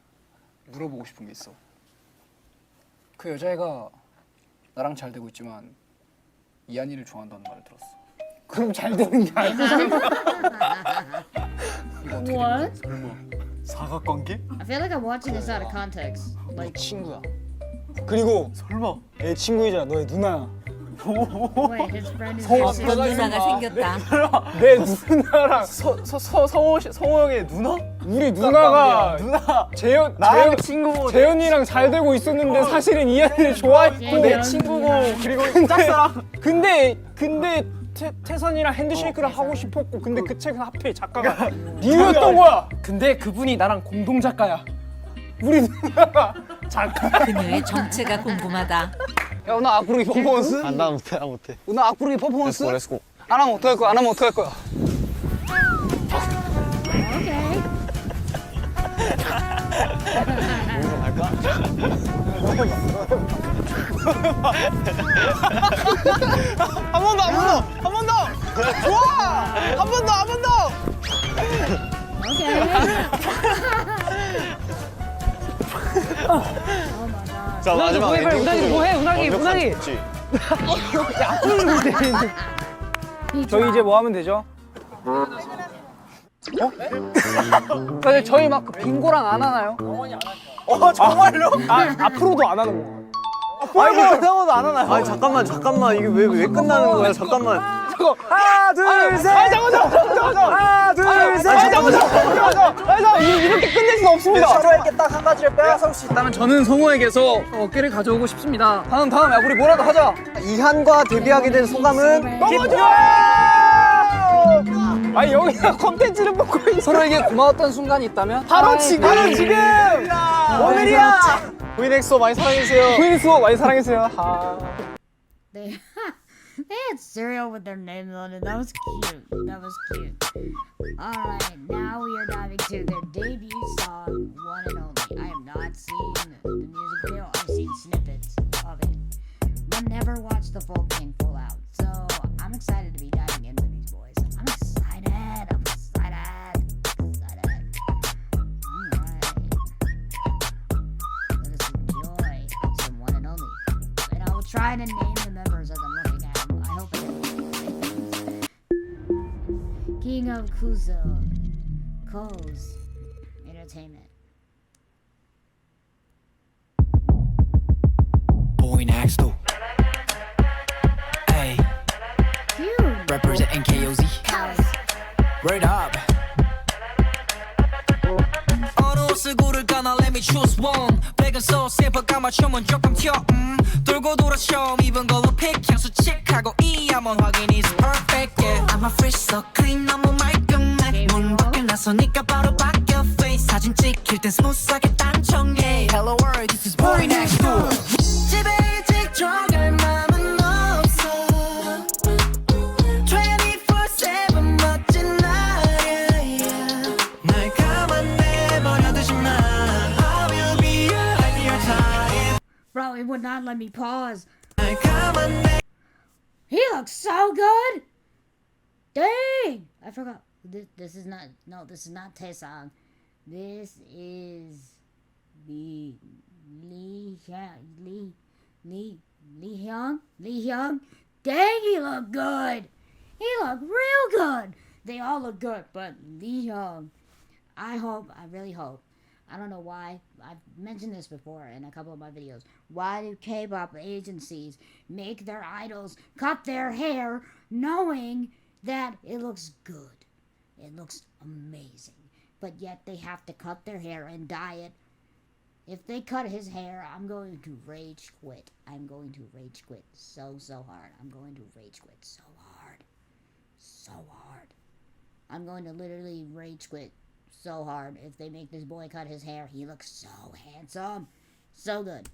Speaker 4: 물어보고 싶은 게 있어. 그 여자애가 나랑 잘 되고 있지만 이한이를 좋아한다는 말을 들었어. 그럼 잘 되는 게 아니고
Speaker 1: What?
Speaker 4: 설마 사각관계?
Speaker 1: I feel like I'm watching this out of context.
Speaker 11: 네
Speaker 1: Like,
Speaker 11: 친구야. 그리고 설마 애 친구이잖아. 너의 누나야.
Speaker 1: wait, his friend is your sister.
Speaker 7: 누나가 생겼다.
Speaker 11: 내 누나랑 성호 형의 누나?
Speaker 4: 우리 누나가
Speaker 11: 누나
Speaker 4: 나랑
Speaker 11: 친구고
Speaker 4: 재현이랑 잘 되고 있었는데 사실은 이한이를 좋아했고
Speaker 1: 내
Speaker 11: 친구고 그리고 짝사랑.
Speaker 4: 근데 태선이랑 핸드쉐이크를 하고 싶었고 근데 그 책은 하필 작가가 니였던 거야. 근데 그분이 나랑 공동 작가야. 우리 누나가 작가.
Speaker 7: 그녀의 정체가 궁금하다.
Speaker 4: 야 오늘 악부르기 퍼포먼스?
Speaker 11: 나 못해 나 못해.
Speaker 4: 오늘 악부르기 퍼포먼스?
Speaker 11: 렛츠고.
Speaker 4: 안 하면 어떡할 거야? 안 하면 어떡할 거야? 한 번 더! 좋아! 한 번 더!
Speaker 11: 자 마지막 엔딩.
Speaker 4: 운항이! 저희 이제 뭐 하면 되죠? 근데 저희 막그 빙고랑 안 하나요? 정말요? 앞으로도 안 하는 거.
Speaker 11: 이게 끝나고도 안 하나요? 아니 잠깐만 이게 왜 끝나는 거야? 잠깐만.
Speaker 4: 하나 둘 셋! 하나 둘 셋! 이렇게 끝낼 수 없습니다.
Speaker 11: 서로에게 딱 한 가지를 빼앗을 수 있다면
Speaker 4: 저는 성우에게서 어깨를 가져오고 싶습니다. 다음 야 우리 뭐라도 하자.
Speaker 11: 이한과 데뷔하게 된 소감은
Speaker 4: 너무 좋아! 아니 여기가 콘텐츠를 뽑고 있는 서로에게 고마웠던 순간이 있다면 바로 지금! 오늘이야!
Speaker 11: 보이넥스토어 많이 사랑해주세요.
Speaker 4: 보이넥스토어 많이 사랑해주세요.
Speaker 1: They had cereal with their names on it. That was cute. Alright, now we are diving to their debut song, One and Only. I have not seen the music video. I've seen snippets of it, but never watched the full thing full out. So I'm excited to be diving in with these boys. I'm excited. Alright. Let us enjoy some One and Only. And I will try to name the members as I'm looking at them. I hope I can. King of Kuzo. Koz. Entertainment.
Speaker 2: Boynextdoor. Hey,
Speaker 1: Cute.
Speaker 2: representing KOZ. Word up. 어느 옷을 고를까나 let me choose one. 백은 써 샘플 맞춤은 조금 튀어. 돌고 돌아 처음 입은 걸로 픽. 향수 칙하고 이 한번 확인 is perfect. Yeah. I'm a fresh so clean 너무 말끔해. 문 밖에 나서니까 바로 바뀌어 face. 사진 찍힐 땐 스무스하게 단청해. Hello world, this is Boynextdoor. 집에 일찍 들어갈 맘은 없어. 24/7 멋진 날이야. 날 가만내버려두지 마. I will be your time.
Speaker 1: Bro, it would not let me pause.
Speaker 2: 날 가만내.
Speaker 1: He looks so good. Dang! I forgot. This is not. No, this is not Taesong. This is Lee Hyung. Dang, he looked good. He looked real good. They all look good, but Lee Hyung. I really hope. I don't know why. I've mentioned this before in a couple of my videos. Why do K-pop agencies make their idols cut their hair knowing that it looks good? It looks amazing. But yet they have to cut their hair and dye it. If they cut his hair, I'm going to rage quit. I'm going to rage quit so hard. I'm going to rage quit so hard. So hard. I'm going to literally rage quit so hard if they make this boy cut his hair. He looks so handsome. So good.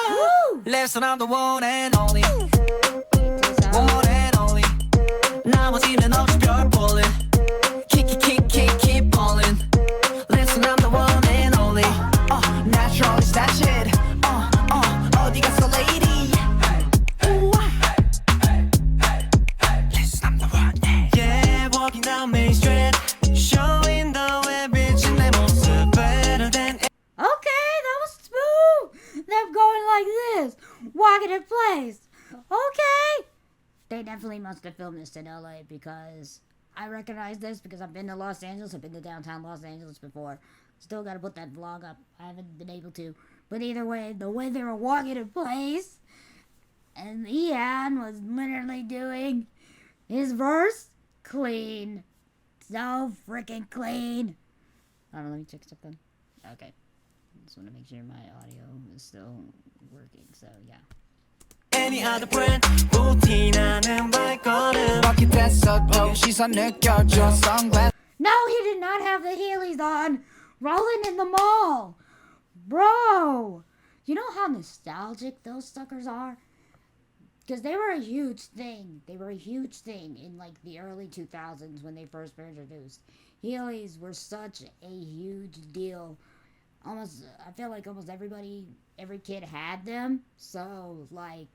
Speaker 1: Woo!
Speaker 2: Listen, I'm the one and only. One and only. 나머지는 없이 별 볼래. Keep ballin'. Listen, I'm the one and only. Natural is that shit. 어디 갔어, lady? Listen, I'm the one. Yeah, walking down Main Street, showing the way, bitch, 내 모습 better than.
Speaker 1: Okay, that was smooth. Them going like this, walking in place. Okay. They definitely must have filmed this in LA because I recognize this because I've been to Los Angeles. I've been to downtown Los Angeles before. Still got to put that vlog up. I haven't been able to. But either way, the way they were walking in place, and Ian was literally doing his verse clean. So freaking clean. I don't know, let me check something. Okay. Just want to make sure my audio is still working. So yeah.
Speaker 2: Any other brand 루틴하는 발걸음 바퀴 됐어도 시선 느껴져 sunglass.
Speaker 1: No, he did not have the Heelys on. Rolling in the mall. Bro. You know how nostalgic those suckers are? Because they were a huge thing. They were a huge thing in like the early 2000s when they first were introduced. Heelys were such a huge deal. I feel like almost every kid had them. So like,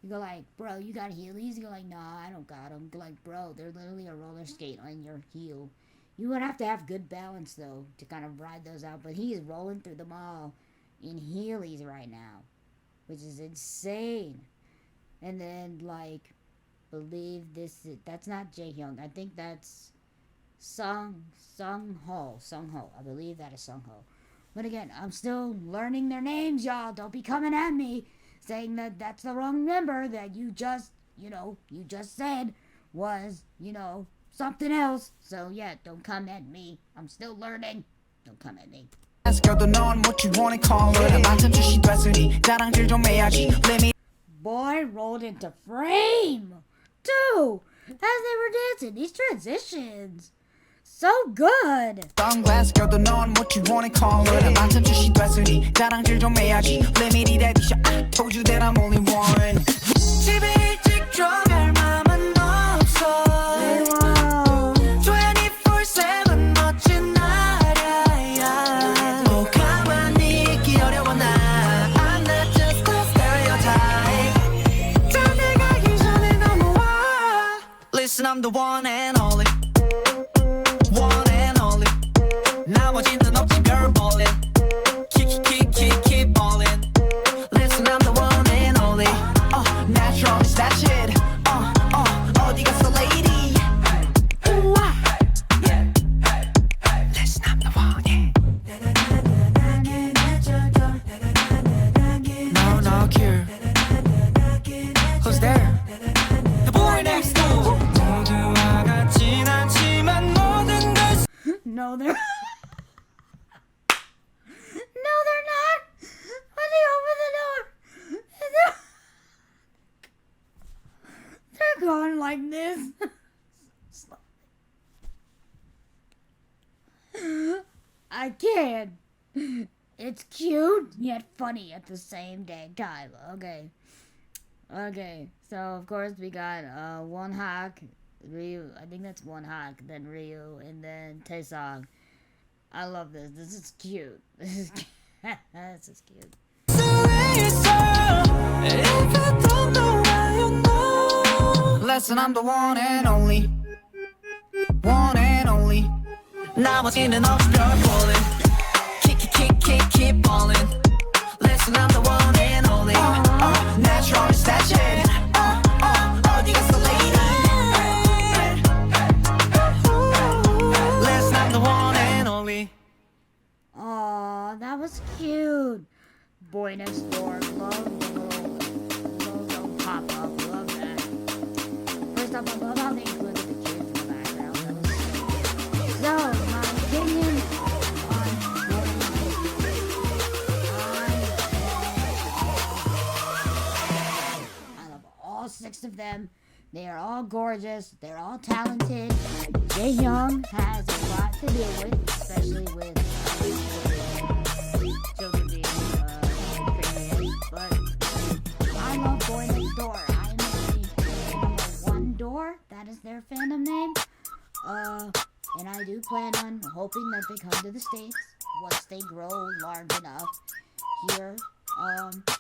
Speaker 1: you go like, bro, you got Heelys? You go like, nah, I don't got them. Go like, bro, they're literally a roller skate on your heel. You would have to have good balance though to kind of ride those out. But he is rolling through the mall in Heelys right now, which is insane. And then like, that's not Jaehyung. I think that's Sung Ho. I believe that is Sung Ho. But again, I'm still learning their names, y'all. Don't be coming at me saying that that's the wrong member that you just said was, something else. So yeah, don't come at me. I'm still learning. Don't come at me. Boy rolled into frame too as they were dancing. These transitions, so good.
Speaker 2: Sunglass 껴도 넌 what you wanna call it. 만점 출시 됐으니 자랑질 좀 해야지. Let me read that. I told you that I'm only one. 집에 일찍 들어갈 맘은 없어. 24/7 멋진 나라야. 뭐 가만히 있기 어려워 나. I'm not just a stereotype. 잠들 가기 전에 넘어와. Listen, I'm the one and only. One and only. 나머지는 없지 별 ballin'. Keep ballin'. Listen, I'm the one and only. Natural is that shit. 어디 갔어 lady? Listen, I'm the one. No cure. Who's there? The boy next door. 모두와 같진 않지만 모든 걸.
Speaker 1: No, they're not. When they open the door, and they're going like this. I can't. It's cute yet funny at the same time. Okay. So of course we got Wonhak, Ryu. I think that's Wonhak, then Ryu, and then Taesong. I love this. This is cute. This is cute.
Speaker 2: Listen, I'm the one and only. One and only. 나머지는 없이 별 ballin'. Keep ballin'. Listen, I'm the one and only. Natural is that shit. 어디 갔어 lady? Listen, I'm the one and only.
Speaker 1: Aw, that was cute. Boynextdoor, love the logo pop up, love that. First off, I love how they included the kids in the background. That was so good. So, my opinion on I love all 6 of them. They are all gorgeous. They're all talented. Jaehyung has a lot to deal with, especially with children being created. But I love Boynextdoor. I'm the number 1 door. That is their fandom name. And I do plan on hoping that they come to the States once they grow large enough. Here,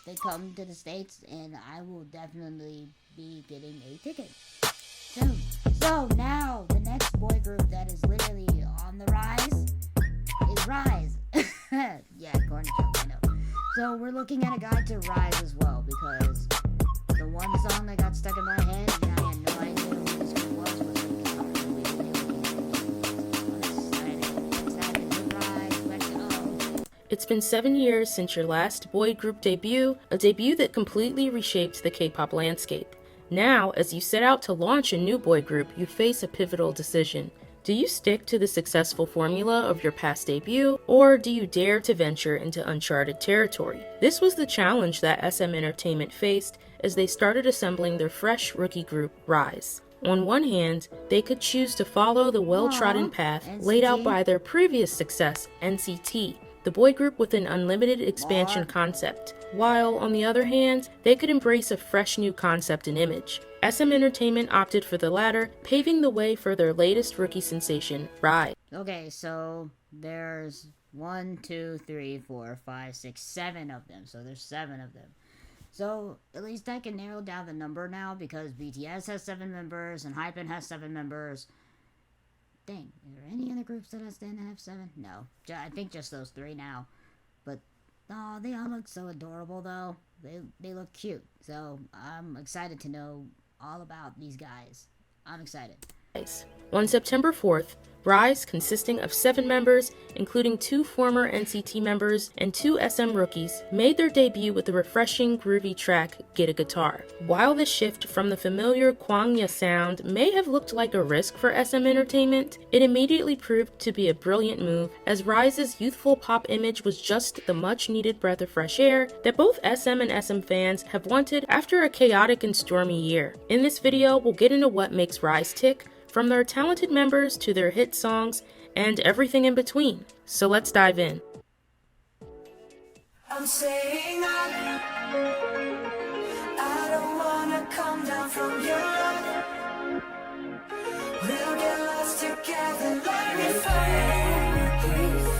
Speaker 1: they come to the States, and I will definitely be getting a ticket soon. So now the next boy group that is literally on the rise is Riize. Yeah, corn joke, I know. So we're looking at a guide to Riize as well, because the one song that got stuck in my head and I had no idea who this group was
Speaker 12: It's been 7 years since your last boy group debut, a debut that completely reshaped the K-pop landscape. Now, as you set out to launch a new boy group, you face a pivotal decision. Do you stick to the successful formula of your past debut, or do you dare to venture into uncharted territory? This was the challenge that SM Entertainment faced as they started assembling their fresh rookie group, Riize. On one hand, they could choose to follow the well-trodden path laid out by their previous success, NCT, the boy group with an unlimited expansion concept, while, on the other hand, they could embrace a fresh new concept and image. SM Entertainment opted for the latter, paving the way for their latest rookie sensation, Riize.
Speaker 1: Okay, so there's 1, 2, 3, 4, 5, 6, 7 of them. So there's 7 of them. So at least I can narrow down the number now because BTS has 7 members and Hypen has 7 members. Dang, is there any other groups that I stand that have 7? No, I think just those 3 now. But oh, they all look so adorable though. They look cute. So I'm excited to know all about these guys. I'm excited.
Speaker 12: On September 4th, Riize, consisting of 7 members, including 2 former NCT members and 2 SM rookies, made their debut with the refreshing, groovy track, Get a Guitar. While the shift from the familiar Kwangya sound may have looked like a risk for SM Entertainment, it immediately proved to be a brilliant move, as Riize's youthful pop image was just the much-needed breath of fresh air that both SM and SM fans have wanted after a chaotic and stormy year. In this video, we'll get into what makes Riize tick, from their talented members to their hit songs, and everything in between. So let's dive in.
Speaker 2: I'm saying I don't wanna come down from your love. We'll get lost together like we fight.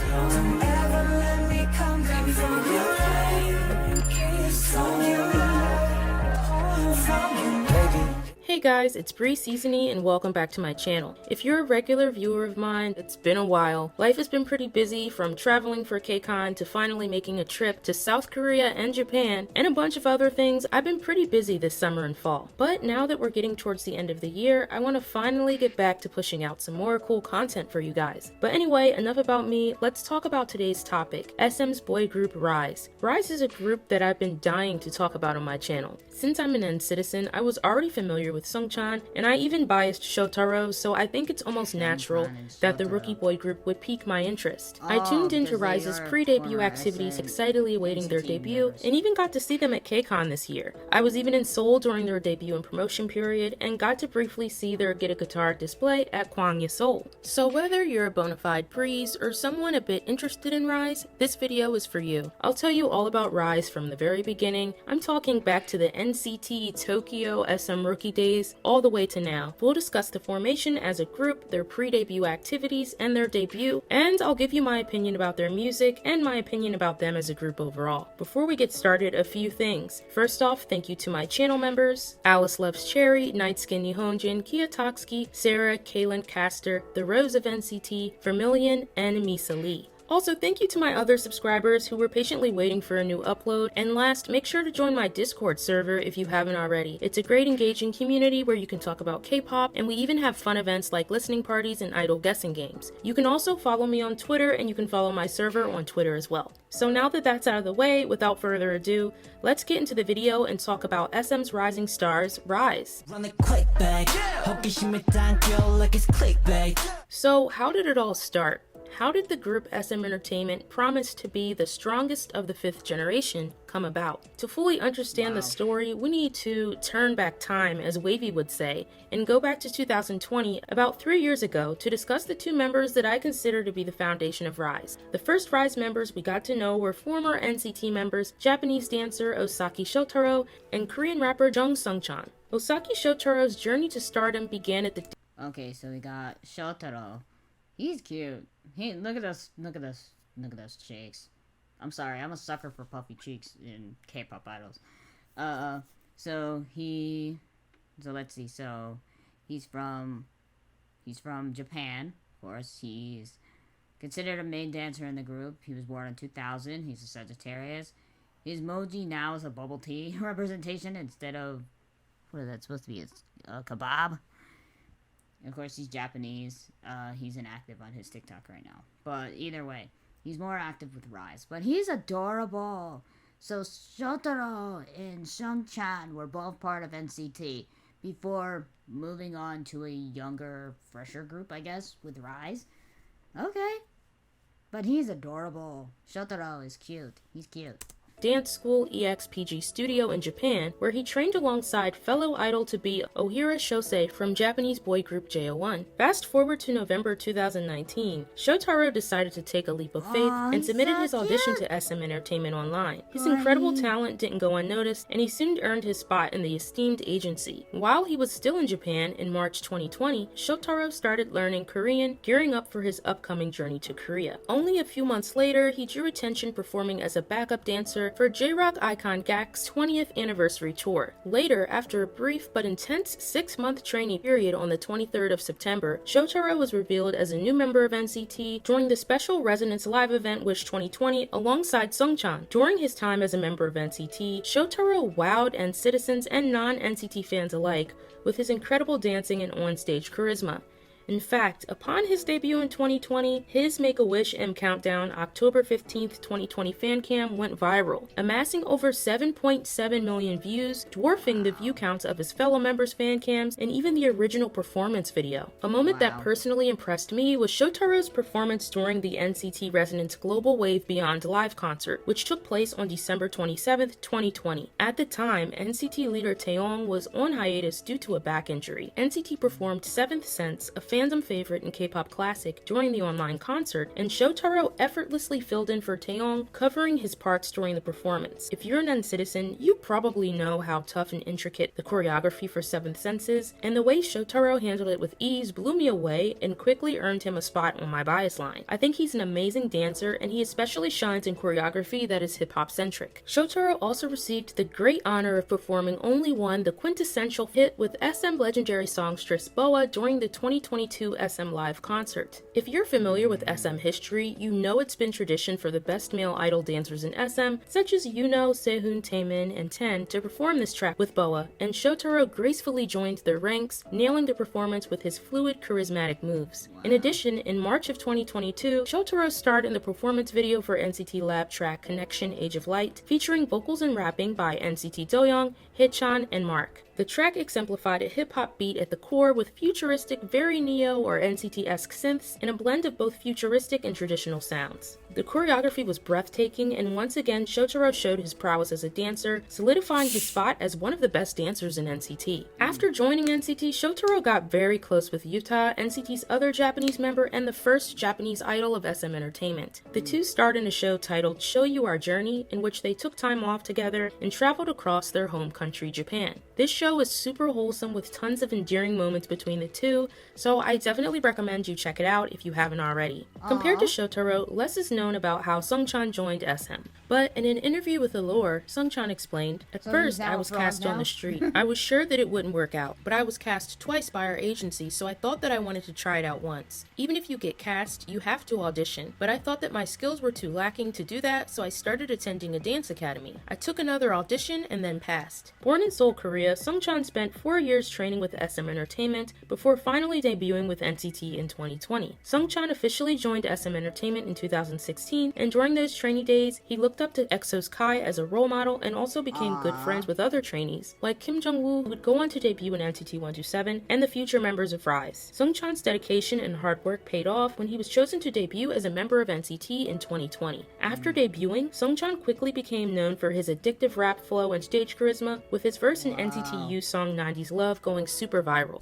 Speaker 2: Don't ever let me come down from your love. From your love. From your baby.
Speaker 12: Hey guys, it's Riize and welcome back to my channel. If you're a regular viewer of mine, it's been a while. Life has been pretty busy, from traveling for KCON to finally making a trip to South Korea and Japan, and a bunch of other things. I've been pretty busy this summer and fall. But now that we're getting towards the end of the year, I want to finally get back to pushing out some more cool content for you guys. But anyway, enough about me, let's talk about today's topic, SM's boy group Riize. Riize is a group that I've been dying to talk about on my channel. Since I'm an N-citizen, I was already familiar with Sungchan, and I even biased Shotaro, so I think it's almost natural that the rookie boy group would pique my interest. I tuned into Riize's pre-debut activities, excitedly awaiting their debut, and even got to see them at KCON this year. I was even in Seoul during their debut and promotion period, and got to briefly see their Get a Guitar display at Kwangya Seoul. So whether you're a bona fide Riize or someone a bit interested in Riize, this video is for you. I'll tell you all about Riize from the very beginning. I'm talking back to the NCT Tokyo SM rookie days, all the way to now. We'll discuss the formation as a group, their pre-debut activities, and their debut, and I'll give you my opinion about their music and my opinion about them as a group overall. Before we get started, a few things. First off, thank you to my channel members, Alice Loves Cherry, Night Skin Nihonjin, Kia Toxki, Sarah, Kaylin Caster, The Rose of NCT, Vermilion, and Misa Lee. Also, thank you to my other subscribers who were patiently waiting for a new upload. And last, make sure to join my Discord server if you haven't already. It's a great engaging community where you can talk about K-pop, and we even have fun events like listening parties and idol guessing games. You can also follow me on Twitter, and you can follow my server on Twitter as well. So now that that's out of the way, without further ado, let's get into the video and talk about SM's rising stars, Riize. So how did it all start? How did the group SM Entertainment, promised to be the strongest of the 5th generation, come about? To fully understand the story, we need to turn back time, as Wavy would say, and go back to 2020, about 3 years ago, to discuss the 2 members that I consider to be the foundation of Riize. The first Riize members we got to know were former NCT members, Japanese dancer Osaki Shotaro, and Korean rapper Jung Sungchan. Osaki Shotaro's journey to stardom began at the...
Speaker 1: Okay, so we got Shotaro. He's cute. Hey, look at those cheeks. I'm sorry, I'm a sucker for puffy cheeks in K-pop idols. So let's see. So he's from Japan, of course. He's considered a main dancer in the group. He was born in 2000. He's a Sagittarius. His emoji now is a bubble tea representation instead of, what is that supposed to be? It's a kebab. Of course, he's Japanese. He's inactive on his TikTok right now. But either way, he's more active with Riize. But he's adorable. So Shotaro and Sungchan were both part of NCT. before moving on to a younger, fresher group, I guess, with Riize. Okay. But he's adorable. Shotaro is cute. He's cute.
Speaker 12: Dance school EXPG Studio in Japan, where he trained alongside fellow idol-to-be Ohira Shosei from Japanese boy group JO1. Fast forward to November 2019, Shotaro decided to take a leap of faith and submitted his audition to SM Entertainment Online. His incredible talent didn't go unnoticed, and he soon earned his spot in the esteemed agency. While he was still in Japan in March 2020, Shotaro started learning Korean, gearing up for his upcoming journey to Korea. Only a few months later, he drew attention performing as a backup dancer for J-Rock icon Gak's 20th anniversary tour. Later, after a brief but intense 6-month training period on the 23rd of September, Shotaro was revealed as a new member of NCT during the special Resonance Live event Wish 2020 alongside Sungchan. During his time as a member of NCT, Shotaro wowed citizens and non-NCT fans alike with his incredible dancing and on-stage charisma. In fact, upon his debut in 2020, his Make-A-Wish M Countdown October 15th, 2020 fan cam went viral, amassing over 7.7 million views, dwarfing the view counts of his fellow members' fan cams and even the original performance video. A moment that personally impressed me was Shotaro's performance during the NCT Resonance Global Wave Beyond Live concert, which took place on December 27th, 2020. At the time, NCT leader Taeyong was on hiatus due to a back injury. NCT performed Seventh Sense, a fandom favorite and K-pop classic, during the online concert, and Shotaro effortlessly filled in for Taeyong, covering his parts during the performance. If you're an uncitizen, you probably know how tough and intricate the choreography for Seventh Sense is, and the way Shotaro handled it with ease blew me away and quickly earned him a spot on my bias line. I think he's an amazing dancer, and he especially shines in choreography that is hip-hop centric. Shotaro also received the great honor of performing Only One, the quintessential hit with SM legendary songstress Boa during the 2022 SM Live concert. If you're familiar with SM history, you know it's been tradition for the best male idol dancers in SM, such as Yuno, Sehun, Taemin, and Ten, to perform this track with Boa, and Shotaro gracefully joined their ranks, nailing the performance with his fluid, charismatic moves. In addition, in March of 2022, Shotaro starred in the performance video for NCT Lab track Connection Age of Light, featuring vocals and rapping by NCT Doyoung, Haechan, and Mark. The track exemplified a hip-hop beat at the core with futuristic, very neo or NCT-esque synths and a blend of both futuristic and traditional sounds. The choreography was breathtaking, and once again Shotaro showed his prowess as a dancer, solidifying his spot as one of the best dancers in NCT. After joining NCT, Shotaro got very close with Yuta, NCT's other Japanese member and the first Japanese idol of SM Entertainment. The two starred in a show titled Show You Our Journey, in which they took time off together and traveled across their home country, Japan. This show was super wholesome with tons of endearing moments between the two, so I definitely recommend you check it out if you haven't already. Compared to Shotaro, less is known about how Sungchan joined SM. But in an interview with Allure, Sungchan explained, "At first, I was cast on the street. I was sure that it wouldn't work out, but I was cast twice by our agency, so I thought that I wanted to try it out once. Even if you get cast, you have to audition, but I thought that my skills were too lacking to do that, so I started attending a dance academy. I took another audition and then passed." Born in Seoul, Korea, Sungchan spent 4 years training with SM Entertainment before finally debuting with NCT in 2020. Sungchan officially joined SM Entertainment in 2016, and during those trainee days, he looked up to EXO's Kai as a role model and also became good friends with other trainees, like Kim Jung-woo, who would go on to debut in NCT 127, and the future members of Riize. Sungchan's dedication and hard work paid off when he was chosen to debut as a member of NCT in 2020. After debuting, Sungchan quickly became known for his addictive rap flow and stage charisma, with his verse in NCT U's song 90s Love going super viral.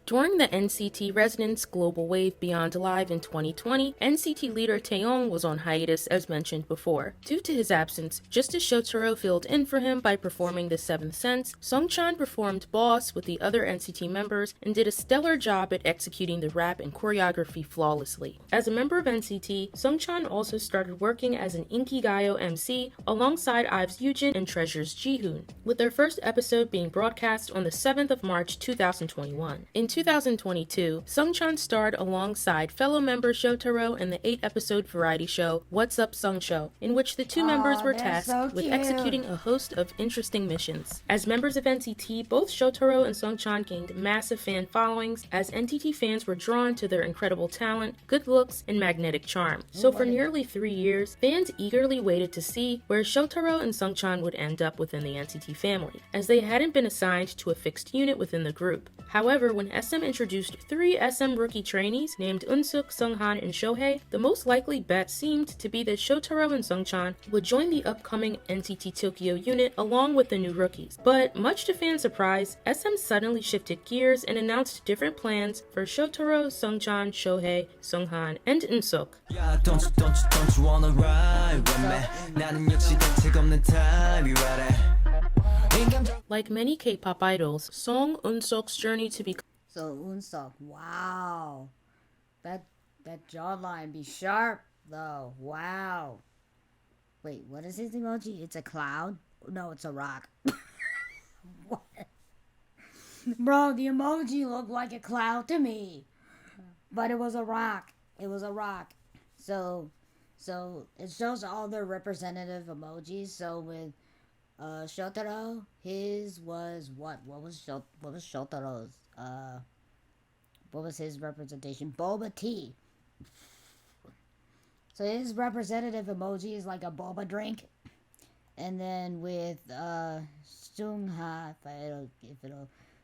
Speaker 12: During the NCT Resonance Global Wave Beyond Live in 2020, NCT leader Taeyong was on hiatus as mentioned before. Due to his absence, just as Shotaro filled in for him by performing The Seventh Sense, Sungchan performed Boss with the other NCT members and did a stellar job at executing the rap and choreography flawlessly. As a member of NCT, Sungchan also started working as an Inkigayo MC alongside IVE's Yoojin and Treasure's Jihoon, with their first episode being broadcast on the 7th of March 2021. In 2022, Sungchan starred alongside fellow member Shotaro in the 8-episode variety show What's Up Sungsho, in which the two members were tasked with executing a host of interesting missions. As members of NCT, both Shotaro and Sungchan gained massive fan followings as NCT fans were drawn to their incredible talent, good looks, and magnetic charm. So for nearly 3 years, fans eagerly waited to see where Shotaro and Sungchan would end up within the NCT family, as they hadn't been assigned to a fixed unit within the group. However, when SM introduced 3 SM rookie trainees named Eunsook, Sunghan, and Shohei, the most likely bet seemed to be that Shotaro and Sungchan would join the upcoming NCT Tokyo unit along with the new rookies. But much to fans' surprise, SM suddenly shifted gears and announced different plans for Shotaro, Sungchan, Shohei, Sunghan, and Eunsook.
Speaker 2: Don't you wanna ride with me? 나는 역시 대책 없는 타입이라래.
Speaker 12: Like many K-pop idols, Song Eunsook's journey to become
Speaker 1: Eunsook, wow. That jawline be sharp though. Wow. Wait, what is his emoji? It's a cloud? No, it's a rock. What? Bro, the emoji looked like a cloud to me. But it was a rock. It was a rock. So it shows all the representative emojis. So with Shotaro, his was what? What was Shotaro's? What was his representation? Boba tea. So his representative emoji is like a boba drink. And then with Sungha,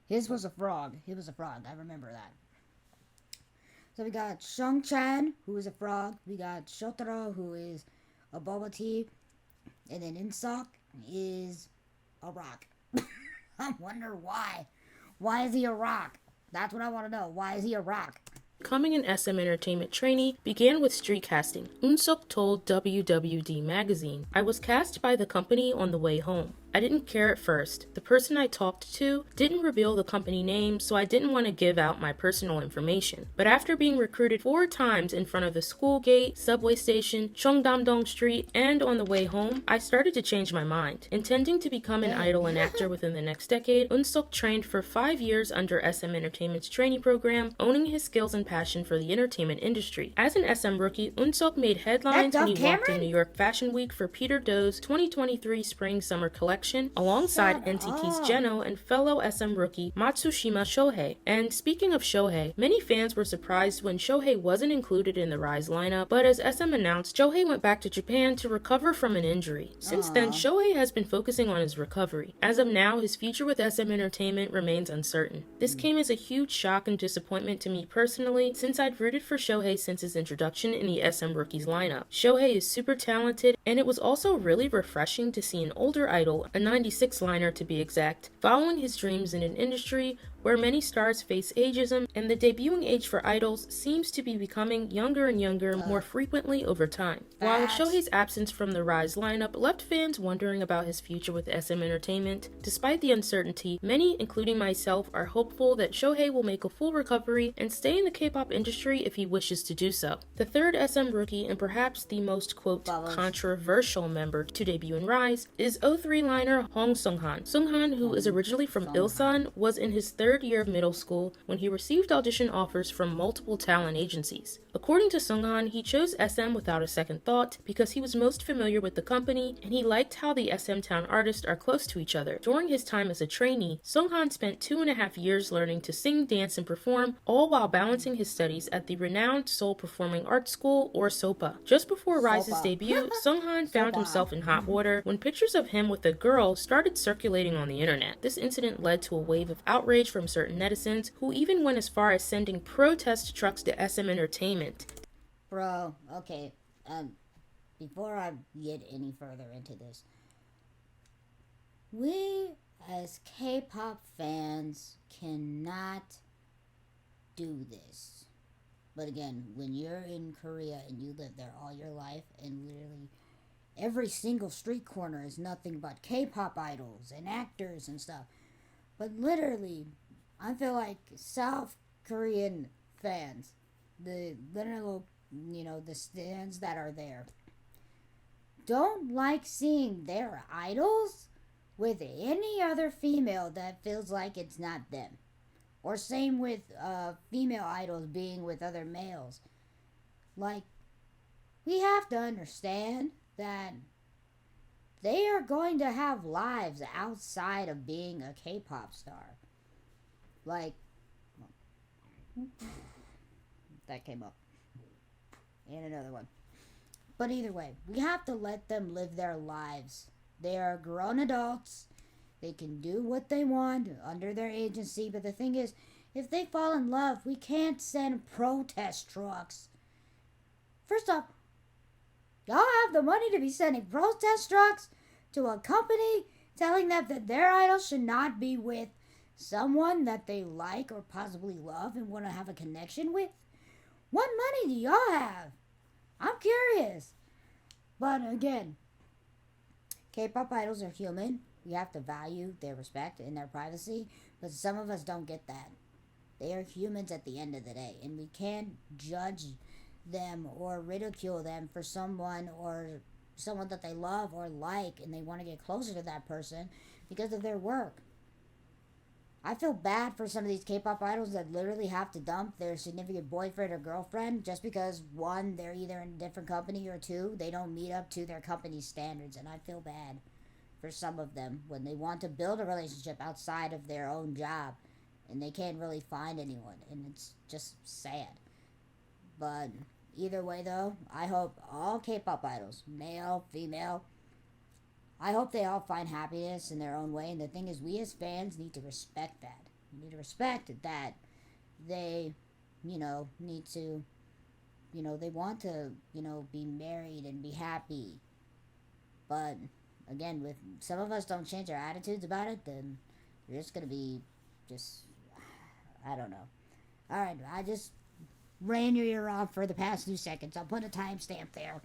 Speaker 1: his was a frog. He was a frog. I remember that. So we got Sungchan, who is a frog. We got Shotaro, who is a boba tea. And then Eunsook is a rock. I wonder why. Why is he a rock? That's what I want to know. Why is he a rock?
Speaker 12: Becoming an SM Entertainment trainee began with street casting. Eunsook told WWD magazine, "I was cast by the company on the way home. I didn't care at first. The person I talked to didn't reveal the company name, so I didn't want to give out my personal information. But after being recruited 4 times in front of the school gate, subway station, Cheongdam-dong Street, and on the way home, I started to change my mind. Intending to become an idol and actor within the next decade, Eunsook trained for 5 years under SM Entertainment's trainee program, owning his skills and passion for the entertainment industry. As an SM rookie, Eunsook made headlines when he walked in New York Fashion Week for Peter Doe's 2023 Spring-Summer Collection alongside NCT's Jeno and fellow SM rookie Matsushima Shohei. And speaking of Shohei, many fans were surprised when Shohei wasn't included in the Riize lineup, but as SM announced, Shohei went back to Japan to recover from an injury. Since then, Shohei has been focusing on his recovery. As of now, his future with SM Entertainment remains uncertain. This came as a huge shock and disappointment to me personally, since I'd rooted for Shohei since his introduction in the SM Rookies lineup. Shohei is super talented, and it was also really refreshing to see an older idol, a 96-liner to be exact, following his dreams in an industry where many stars face ageism, and the debuting age for idols seems to be becoming younger and younger more frequently over time. While Shohei's absence from the Riize lineup left fans wondering about his future with SM Entertainment, despite the uncertainty, many, including myself, are hopeful that Shohei will make a full recovery and stay in the K-pop industry if he wishes to do so. The third SM rookie, and perhaps the most, quote, controversial member to debut in Riize, is 03-liner Hong Sunghan. Sunghan, who is originally from Ilsan, was in his third year of middle school when he received audition offers from multiple talent agencies. According to Sunghan, he chose SM without a second thought because he was most familiar with the company and he liked how the SM Town artists are close to each other. During his time as a trainee, Sunghan spent 2.5 years learning to sing, dance, and perform, all while balancing his studies at the renowned Seoul Performing Arts School, or SOPA. Just before Riize's debut, Sunghan found himself in hot water when pictures of him with a girl started circulating on the internet. This incident led to a wave of outrage from certain netizens who even went as far as sending protest trucks to SM Entertainment.
Speaker 1: Bro, okay, before I get any further into this, we as K-pop fans cannot do this. But again, when you're in Korea and you live there all your life and literally every single street corner is nothing but K-pop idols and actors and stuff. But literally, I feel like South Korean fans, the literal, the stands that are there, don't like seeing their idols with any other female that feels like it's not them. Or same with female idols being with other males. Like, we have to understand that they are going to have lives outside of being a K-pop star. Like, that came up. And another one. But either way, we have to let them live their lives. They are grown adults. They can do what they want under their agency. But the thing is, if they fall in love, we can't send protest trucks. First off, y'all have the money to be sending protest trucks to a company telling them that their idol should not be with someone that they like or possibly love and want to have a connection with? What money do y'all have? I'm curious. But again, K-pop idols are human. We have to value their respect and their privacy, but some of us don't get that. They are humans at the end of the day, and we can't judge them or ridicule them for someone that they love or like and they want to get closer to that person because of their work. I feel bad for some of these K-pop idols that literally have to dump their significant boyfriend or girlfriend just because, one, they're either in a different company, or two, they don't meet up to their company's standards. And I feel bad for some of them when they want to build a relationship outside of their own job and they can't really find anyone, and it's just sad. But either way though, I hope all K-pop idols, male, female, I hope they all find happiness in their own way. And the thing is, we as fans need to respect that. We need to respect that they, need to, they want to, be married and be happy. But again, with some of us don't change our attitudes about it, then we're just going to be I don't know. Alright, I just ran your ear off for the past 2 seconds. I'll put a timestamp there,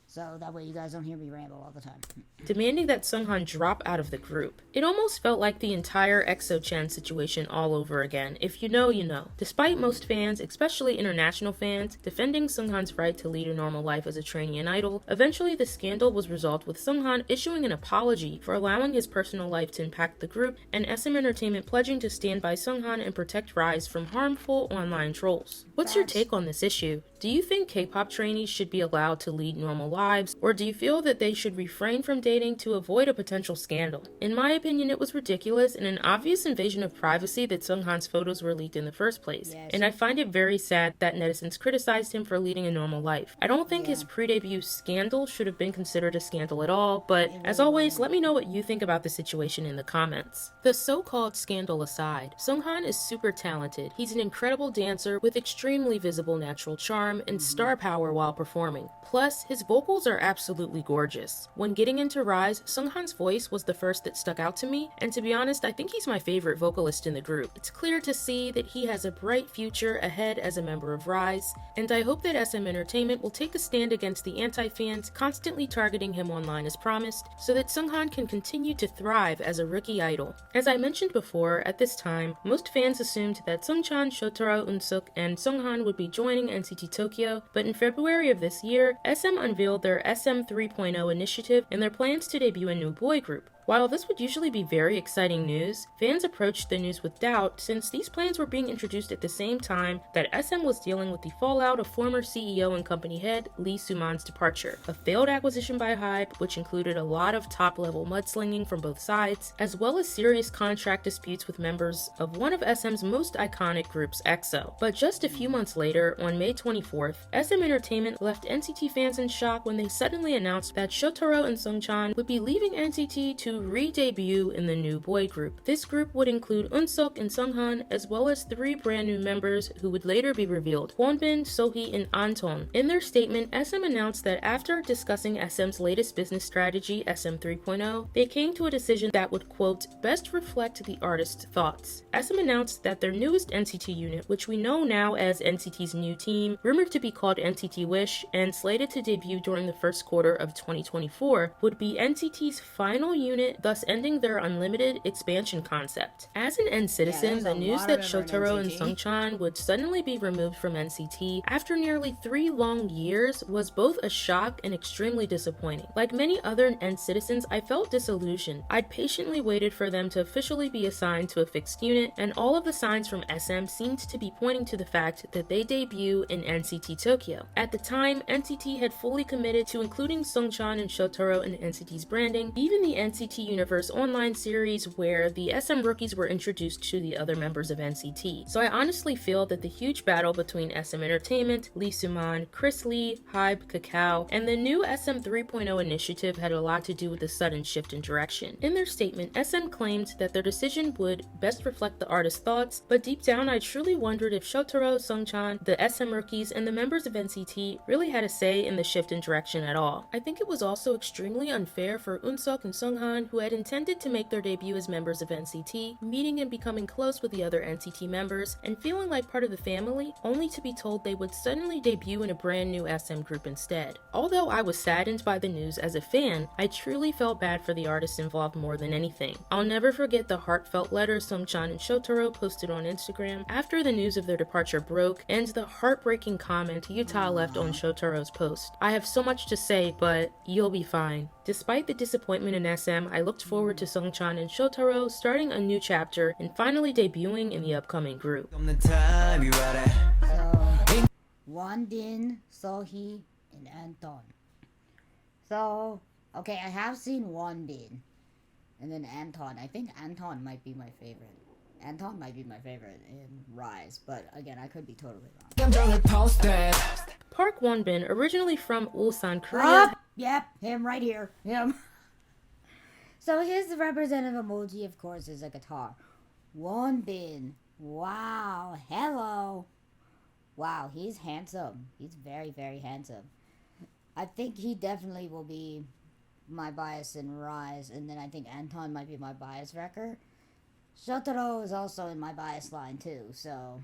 Speaker 1: so that way you guys don't hear me ramble all the time.
Speaker 12: Demanding that Sunghan drop out of the group. It almost felt like the entire EXO-chan situation all over again. If you know, you know. Despite most fans, especially international fans, defending Sunghan's right to lead a normal life as a trainee and idol, eventually the scandal was resolved with Sunghan issuing an apology for allowing his personal life to impact the group, and SM Entertainment pledging to stand by Sunghan and protect Riize from harmful online trolls. What's your take on this issue? Do you think K-pop trainees should be allowed to lead normal lives, or do you feel that they should refrain from dating to avoid a potential scandal? In my opinion, it was ridiculous and an obvious invasion of privacy that Sunghan's photos were leaked in the first place.
Speaker 1: Yes.
Speaker 12: And I find it very sad that netizens criticized him for leading a normal life. I don't think his pre-debut scandal should have been considered a scandal at all, but as always, let me know what you think about the situation in the comments. The so-called scandal aside, Sunghan is super talented. He's an incredible dancer with extremely visible natural charm and star power while performing. Plus, his vocals are absolutely gorgeous. When getting into Riize, Sunghan's voice was the first that stuck out to me, and to be honest, I think he's my favorite vocalist in the group. It's clear to see that he has a bright future ahead as a member of Riize, and I hope that SM Entertainment will take a stand against the anti-fans constantly targeting him online as promised, so that Sunghan can continue to thrive as a rookie idol. As I mentioned before, at this time, most fans assumed that Sungchan, Shotaro, Eunsook, and Sunghan would be joining NCT Tokyo, but in February of this year, SM unveiled their SM 3.0 initiative and their plans to debut a new boy group. While this would usually be very exciting news, fans approached the news with doubt since these plans were being introduced at the same time that SM was dealing with the fallout of former CEO and company head Lee Soo-man's departure, a failed acquisition by Hype which included a lot of top-level mudslinging from both sides, as well as serious contract disputes with members of one of SM's most iconic groups, EXO. But just a few months later, on May 24th, SM Entertainment left NCT fans in shock when they suddenly announced that Shotaro and Sungchan would be leaving NCT to re-debut in the new boy group. This group would include Eunsook and Sunghan, as well as 3 brand new members who would later be revealed: Hwonbin, Sohee, and Anton. In their statement, SM announced that after discussing SM's latest business strategy, SM 3.0, they came to a decision that would, quote, best reflect the artist's thoughts. SM announced that their newest NCT unit, which we know now as NCT's new team, rumored to be called NCT Wish and slated to debut during the first quarter of 2024, would be NCT's final unit unit, thus ending their unlimited expansion concept. As an N citizen, the news that Shotaro and Sungchan would suddenly be removed from NCT after nearly 3 long years was both a shock and extremely disappointing. Like many other N citizens, I felt disillusioned. I'd patiently waited for them to officially be assigned to a fixed unit, and all of the signs from SM seemed to be pointing to the fact that they debut in NCT Tokyo. At the time, NCT had fully committed to including Sungchan and Shotaro in NCT's branding, even the NCT Universe online series where the SM rookies were introduced to the other members of NCT. So I honestly feel that the huge battle between SM Entertainment, Lee Suman, Chris Lee, Hybe, Kakao, and the new SM 3.0 initiative had a lot to do with the sudden shift in direction. In their statement, SM claimed that their decision would best reflect the artist's thoughts, but deep down I truly wondered if Shotaro, Sungchan, the SM rookies, and the members of NCT really had a say in the shift in direction at all. I think it was also extremely unfair for Eunseok and Sunghan, who had intended to make their debut as members of NCT, meeting and becoming close with the other NCT members, and feeling like part of the family, only to be told they would suddenly debut in a brand new SM group instead. Although I was saddened by the news as a fan, I truly felt bad for the artists involved more than anything. I'll never forget the heartfelt letter Sungchan and Shotaro posted on Instagram after the news of their departure broke, and the heartbreaking comment Yuta left on Shotaro's post. I have so much to say, but you'll be fine. Despite the disappointment in SM, I looked forward to Sungchan and Shotaro starting a new chapter and finally debuting in the upcoming group.
Speaker 1: So, Wonbin, Sohee, and Anton. So, okay, I have seen Wonbin. And then Anton. I think Anton might be my favorite. Anton might be my favorite in Riize, but again, I could be totally wrong.
Speaker 12: Park Wonbin, originally from Ulsan, Korea.
Speaker 1: Yep, him right here. Him. So his representative emoji, of course, is a guitar. Wonbin. Wow. Hello. Wow, he's handsome. He's very, very handsome. I think he definitely will be my bias in Riize, and then I think Anton might be my bias wrecker. Shotaro is also in my bias line too, so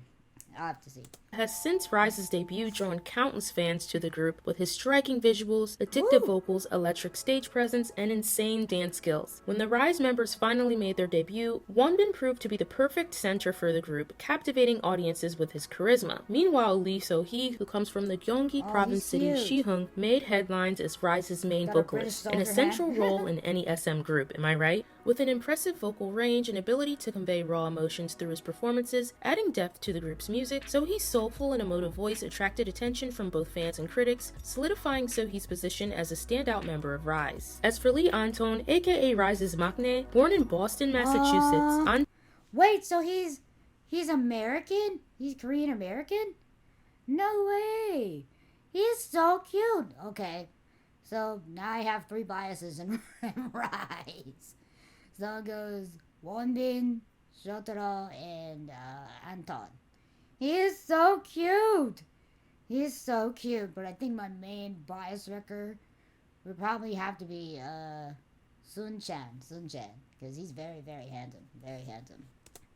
Speaker 1: I'll have to see.
Speaker 12: Has since Riize's debut drawn countless fans to the group with his striking visuals, addictive vocals, electric stage presence, and insane dance skills. When the Riize members finally made their debut, Wonbin proved to be the perfect center for the group, captivating audiences with his charisma. Meanwhile, Lee So-hee, who comes from the Gyeonggi province city Sihung, made headlines as Riize's main vocalist, an essential role in any SM group, am I right? With an impressive vocal range and ability to convey raw emotions through his performances, adding depth to the group's music, So-hee's soulful and emotive voice attracted attention from both fans and critics, solidifying So-hee's position as a standout member of Riize. As for Lee Anton, aka Riize's maknae, born in Boston, Massachusetts,
Speaker 1: wait, so he's American? He's Korean American? No way! He's so cute! Okay, so now I have 3 biases in Riize. So it goes Wonbin, Shotaro, and Anton. He is so cute! He is so cute, but I think my main bias wrecker would probably have to be Sungchan, because he's very, very handsome, very handsome.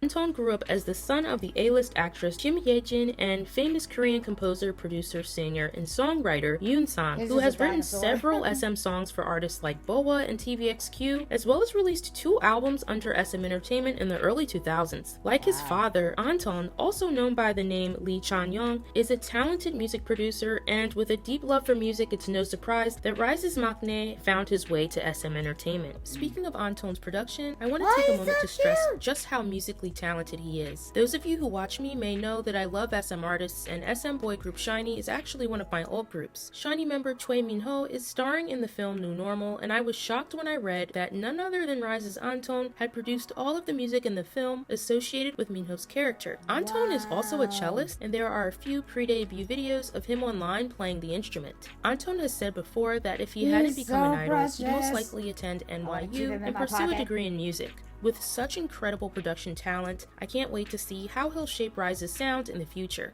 Speaker 12: Anton grew up as the son of the A-list actress Kim Ye-jin and famous Korean composer, producer, singer, and songwriter Yoon Sang, who has written several SM songs for artists like BoA and TVXQ, as well as released 2 albums under SM Entertainment in the early 2000s. Like his father, Anton, also known by the name Lee Chan-young, is a talented music producer, and with a deep love for music, it's no surprise that Riize's maknae found his way to SM Entertainment. Speaking of Anton's production, I want to take a moment to stress just how musically talented he is. Those of you who watch me may know that I love SM artists, and SM boy group SHINee is actually one of my old groups. SHINee member Choi Min-ho is starring in the film New Normal, and I was shocked when I read that none other than Riize's Anton had produced all of the music in the film associated with Min-ho's character. Anton is also a cellist, and there are a few pre-debut videos of him online playing the instrument. Anton has said before that if he hadn't become an idol, he'd most likely attend NYU and pursue a degree in music. With such incredible production talent, I can't wait to see how he'll shape Riize's sound in the future.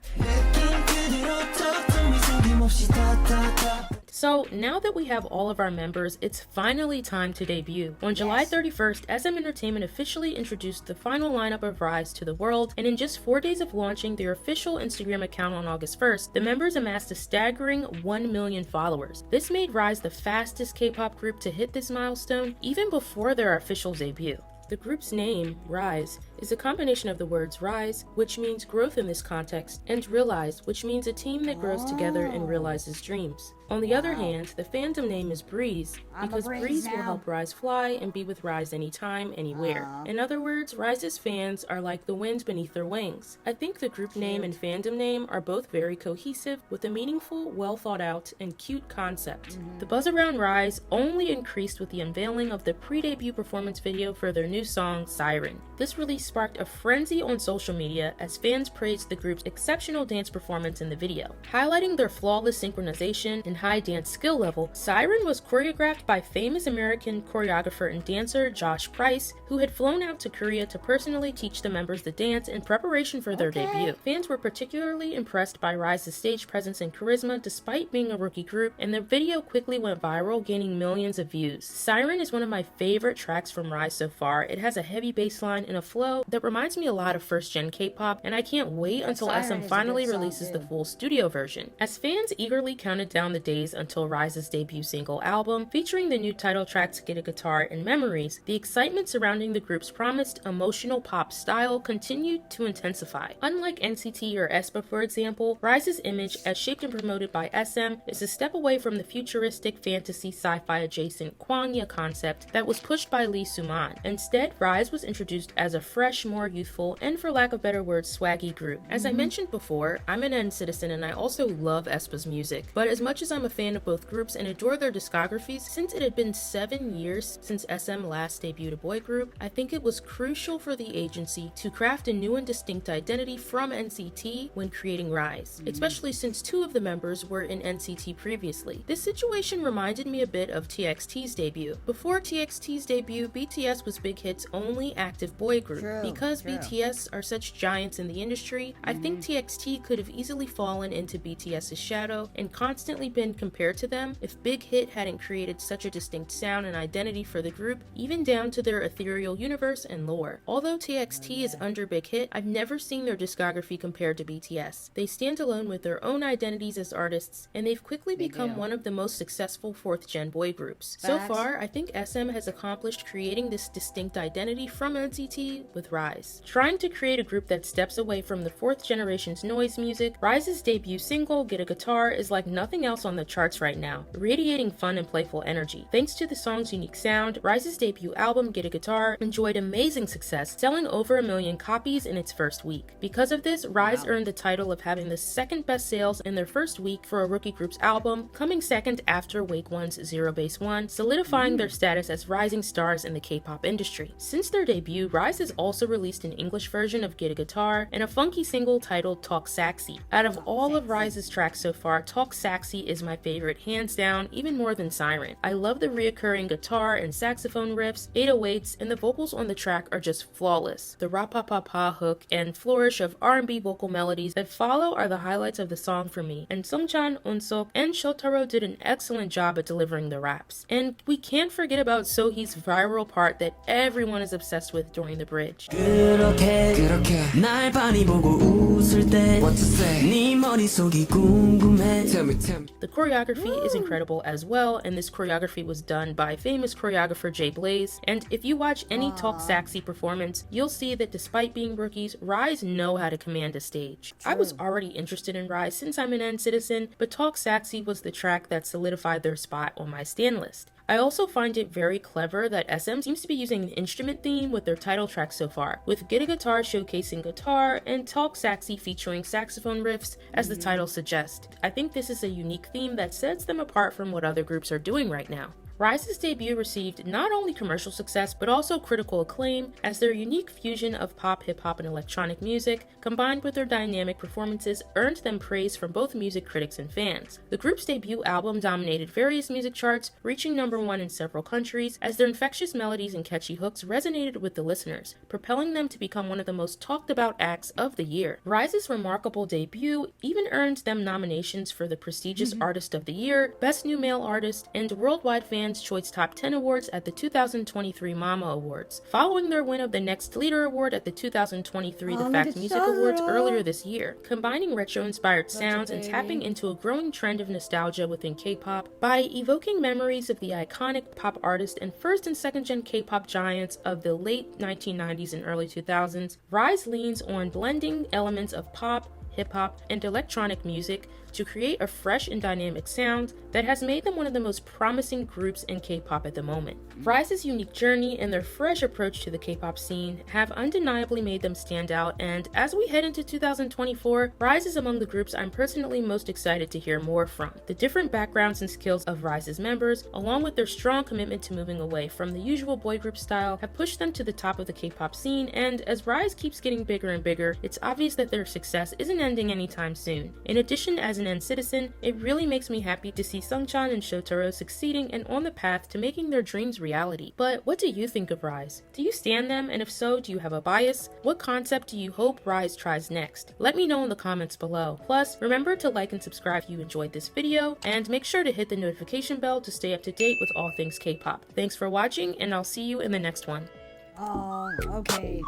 Speaker 12: So now that we have all of our members, it's finally time to debut. On July 31st, SM Entertainment officially introduced the final lineup of Riize to the world, and in just 4 days of launching their official Instagram account on August 1st, the members amassed a staggering 1 million followers. This made Riize the fastest K-pop group to hit this milestone, even before their official debut. The group's name, Riize, is a combination of the words rise, which means growth in this context, and realize, which means a team that grows together and realizes dreams. On the other hand, the fandom name is Riize, because Riize will help Riize fly and be with Riize anytime, anywhere. In other words, Riize's fans are like the wind beneath their wings. I think the group name and fandom name are both very cohesive, with a meaningful, well thought out, and cute concept. The buzz around Riize only increased with the unveiling of the pre-debut performance video for their new song, Siren. This release sparked a frenzy on social media as fans praised the group's exceptional dance performance in the video. Highlighting their flawless synchronization and high dance skill level, Siren was choreographed by famous American choreographer and dancer Josh Price, who had flown out to Korea to personally teach the members the dance in preparation for their debut. Fans were particularly impressed by Riize's stage presence and charisma despite being a rookie group, and the video quickly went viral, gaining millions of views. Siren is one of my favorite tracks from Riize so far. It has a heavy bass line and a flow that reminds me a lot of first-gen K-pop, and I can't wait until SM finally releases the full studio version. As fans eagerly counted down the days until Riize's debut single album, featuring the new title tracks Get a Guitar and Memories, the excitement surrounding the group's promised emotional pop style continued to intensify. Unlike NCT or aespa, for example, Riize's image, as shaped and promoted by SM, is a step away from the futuristic fantasy sci-fi adjacent Kwangya concept that was pushed by Lee Soo-man. Instead, Riize was introduced as a fresh, more youthful, and for lack of better words, swaggy group. As I mentioned before, I'm an N citizen and I also love aespa's music, but as much as I'm a fan of both groups and adore their discographies, since it had been 7 years since SM last debuted a boy group, I think it was crucial for the agency to craft a new and distinct identity from NCT when creating Riize, especially since 2 of the members were in NCT previously. This situation reminded me a bit of TXT's debut. Before TXT's debut, BTS was Big Hit's only active boy group. Because BTS are such giants in the industry, I think TXT could have easily fallen into BTS's shadow and constantly been compared to them if Big Hit hadn't created such a distinct sound and identity for the group, even down to their ethereal universe and lore. Although TXT is under Big Hit, I've never seen their discography compared to BTS. They stand alone with their own identities as artists, and they've quickly become one of the most successful 4th-gen boy groups. So far, I think SM has accomplished creating this distinct identity from NCT with Riize. Trying to create a group that steps away from the 4th generation's noise music, Riize's debut single, Get a Guitar, is like nothing else on the charts right now, radiating fun and playful energy. Thanks to the song's unique sound, Riize's debut album, Get a Guitar, enjoyed amazing success, selling over 1 million copies in its first week. Because of this, Riize earned the title of having the 2nd best sales in their first week for a rookie group's album, coming second after Wake One's Zero Base One, solidifying their status as rising stars in the K-pop industry. Since their debut, Riize has also released an English version of Get a Guitar and a funky single titled Talk Saxy. Out of all of Riize's tracks so far, Talk Saxy is my favorite, hands down, even more than Siren. I love the reoccurring guitar and saxophone riffs, 808s, and the vocals on the track are just flawless. The ra-pa-pa-pa hook and flourish of R&B vocal melodies that follow are the highlights of the song for me, and Sungchan, Unsuk, and Shotaro did an excellent job at delivering the raps. And we can't forget about Sohee's viral part that everyone is obsessed with during the bridge.
Speaker 2: 그렇게 날 많이 보고 웃을 때 What to say? 네 머릿속이 궁금해 Tell me.
Speaker 12: The choreography is incredible as well, and this choreography was done by famous choreographer Jay Blaze, and if you watch any Talk Saxy performance, you'll see that despite being rookies, Riize know how to command a stage. I was already interested in Riize since I'm an N citizen, but Talk Saxy was the track that solidified their spot on my stan list. I also find it very clever that SM seems to be using an instrument theme with their title track so far, with Get a Guitar showcasing guitar and Talk Saxy featuring saxophone riffs as the title suggests. I think this is a unique theme that sets them apart from what other groups are doing right now. Riize's debut received not only commercial success but also critical acclaim, as their unique fusion of pop, hip-hop, and electronic music, combined with their dynamic performances, earned them praise from both music critics and fans. The group's debut album dominated various music charts, reaching #1 in several countries, as their infectious melodies and catchy hooks resonated with the listeners, propelling them to become one of the most talked about acts of the year. Riize's remarkable debut even earned them nominations for the prestigious Artist of the Year, Best New Male Artist, and Worldwide Fans' Choice Top 10 Awards at the 2023 Mama Awards, following their win of the Next Leader Award at the 2023 The Fact Music Awards earlier this year. Combining retro-inspired sounds and tapping into a growing trend of nostalgia within K-pop by evoking memories of the iconic pop artist and first and second gen K-pop giants of the late 1990s and early 2000s, Riize leans on blending elements of pop, hip-hop, and electronic music to create a fresh and dynamic sound that has made them one of the most promising groups in K-pop at the moment. Riize's unique journey and their fresh approach to the K-pop scene have undeniably made them stand out, and as we head into 2024, Riize is among the groups I'm personally most excited to hear more from. The different backgrounds and skills of Riize's members, along with their strong commitment to moving away from the usual boy group style, have pushed them to the top of the K-pop scene, and as Riize keeps getting bigger and bigger, it's obvious that their success isn't ending anytime soon. In addition, as an end citizen, it really makes me happy to see Sungchan and Shotaro succeeding and on the path to making their dreams reality. But what do you think of Riize? Do you stan them, and if so, do you have a bias? What concept do you hope Riize tries next? Let me know in the comments below. Plus, remember to like and subscribe if you enjoyed this video, and make sure to hit the notification bell to stay up to date with all things K-pop. Thanks for watching, and I'll see you in the next one.
Speaker 1: Oh, okay.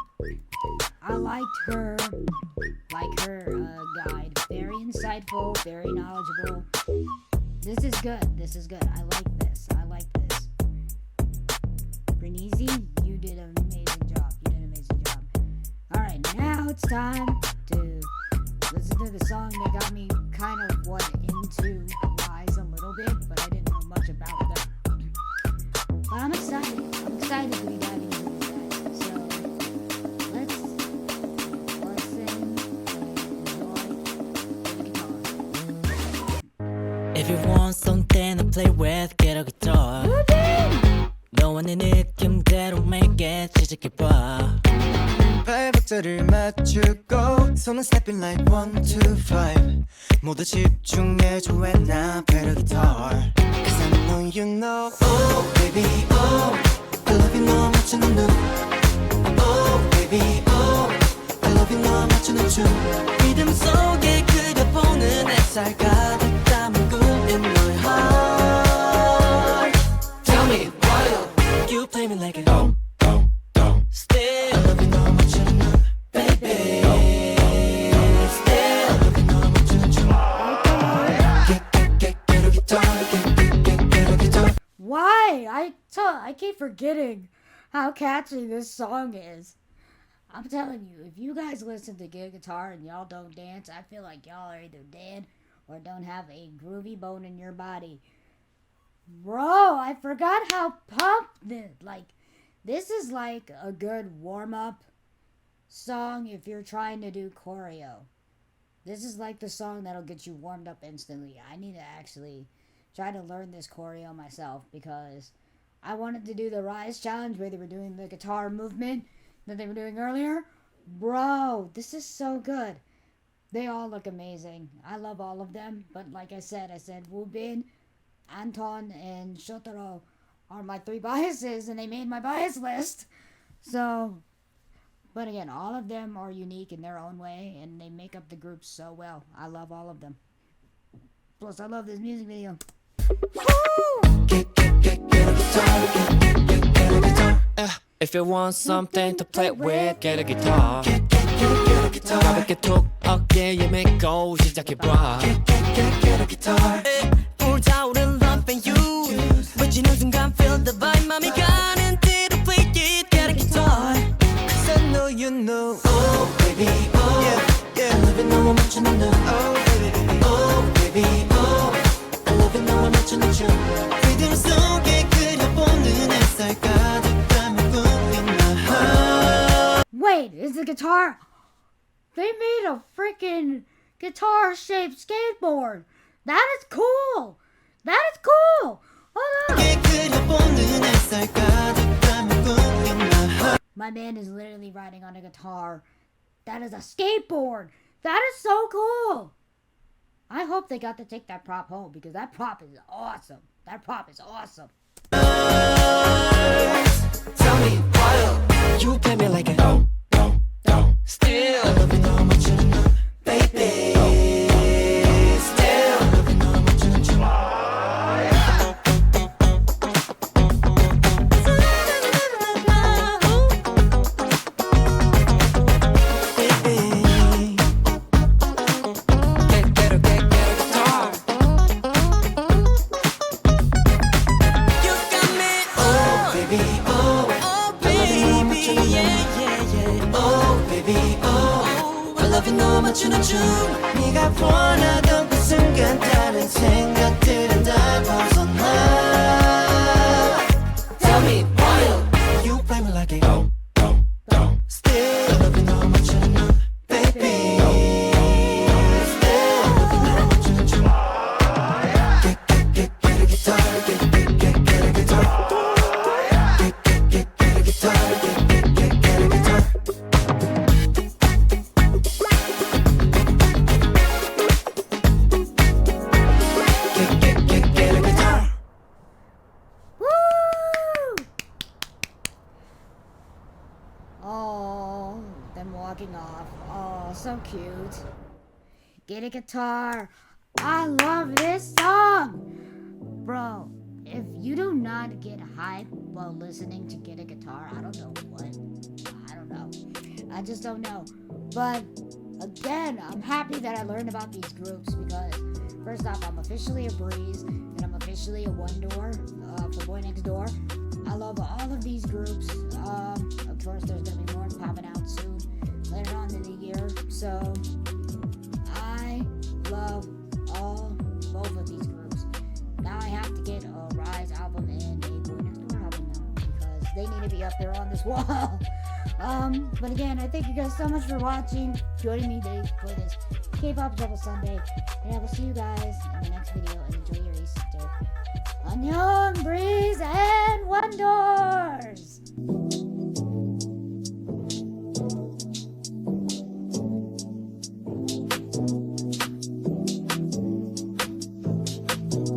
Speaker 1: I liked her guide. Very insightful, very knowledgeable. This is good. This is good. I like this. I like this. Riize, you did an amazing job. You did an amazing job. Alright, now it's time to listen to the song that got me kind of into Riize a little bit, but I didn't know much about them. But I'm excited. I'm excited to be diving into that. So let's
Speaker 13: If you want something to play with, get a guitar. 너와 내 느낌대로 make it 시작해봐.
Speaker 2: 발박자를 맞추고 손은 stepping like 1, 2, 5 모두 집중해줘 when I play the guitar. Cause I know you know. Oh baby oh I love you 너 맞추는 눈. Oh baby oh I love you 너 맞추는 춤. 리듬 속에 그려보는 햇살 가득 담은 꿈 in my heart. Tell me why you play me like a Still, I love you no much enough, baby. Still, I love you no much enough. Get a guitar.
Speaker 1: Why? I keep forgetting how catchy this song is. I'm telling you, if you guys listen to Get a Guitar and y'all don't dance, I feel like y'all are either dead or don't have a groovy bone in your body. Bro, I forgot how pumped this is like a good warm-up song if you're trying to do choreo. This is like the song that'll get you warmed up instantly. I need to actually try to learn this choreo myself because I wanted to do the Riize challenge where they were doing the guitar movement that they were doing earlier. Bro, this is so good. They all look amazing. I love all of them, but like I said Woobin, Anton, and Shotaro are my 3 biases, and they made my bias list. So, but again, all of them are unique in their own way, and they make up the group so well. I love all of them. Plus, I love this music video.
Speaker 13: If you want something to play with, get a guitar. 가볍게 톡 어깨에 메고 시작해봐. 불타오른 love and you 외치는 순간 feel the vibe 맘이 가는 대로 play it, get a guitar. Cause I know you know. Oh baby oh yeah I love it 너와 맞추는 눈. Oh baby oh baby oh I love it 너와 맞추는 춤. 리듬 속에 그려보는 햇살 가득 담은 꿈 in my heart.
Speaker 1: Wait, is the guitar? They made a freaking guitar-shaped skateboard. That is cool. That is cool. My man is literally riding on a guitar. That is a skateboard. That is so cool. I hope they got to take that prop home because that prop is awesome. That prop is awesome.
Speaker 13: Tell me why you play me like a no, still I love you no much enough, baby. Still I love you no much enough. 맞추는 춤 네가 원하던 그 순간 다른 생각들은 다 벗어나. Tell me why you play me like a no, still I love you no much enough, baby. Still I love you no much enough. Get a guitar, get a guitar. Get a guitar, get a guitar.
Speaker 1: Oh, them walking off. Oh, so cute. Get a guitar. I love this song. Bro, if you do not get hype while listening to Get a Guitar, I don't know what. I don't know. I just don't know. But again, I'm happy that I learned about these groups because first off, I'm officially a Riize and I'm officially a One-Door for Boynextdoor. I love all of these groups. Of course, there's gonna be more popping out soon, later on in the year. So I love both of these groups. Now I have to get a Riize album and a Boynextdoor album now because they need to be up there on this wall. But again, I thank you guys so much for watching, joining me today for this K-pop Double Sunday, and I will see you guys in the next video. And enjoy your Easter. 안녕, Riize.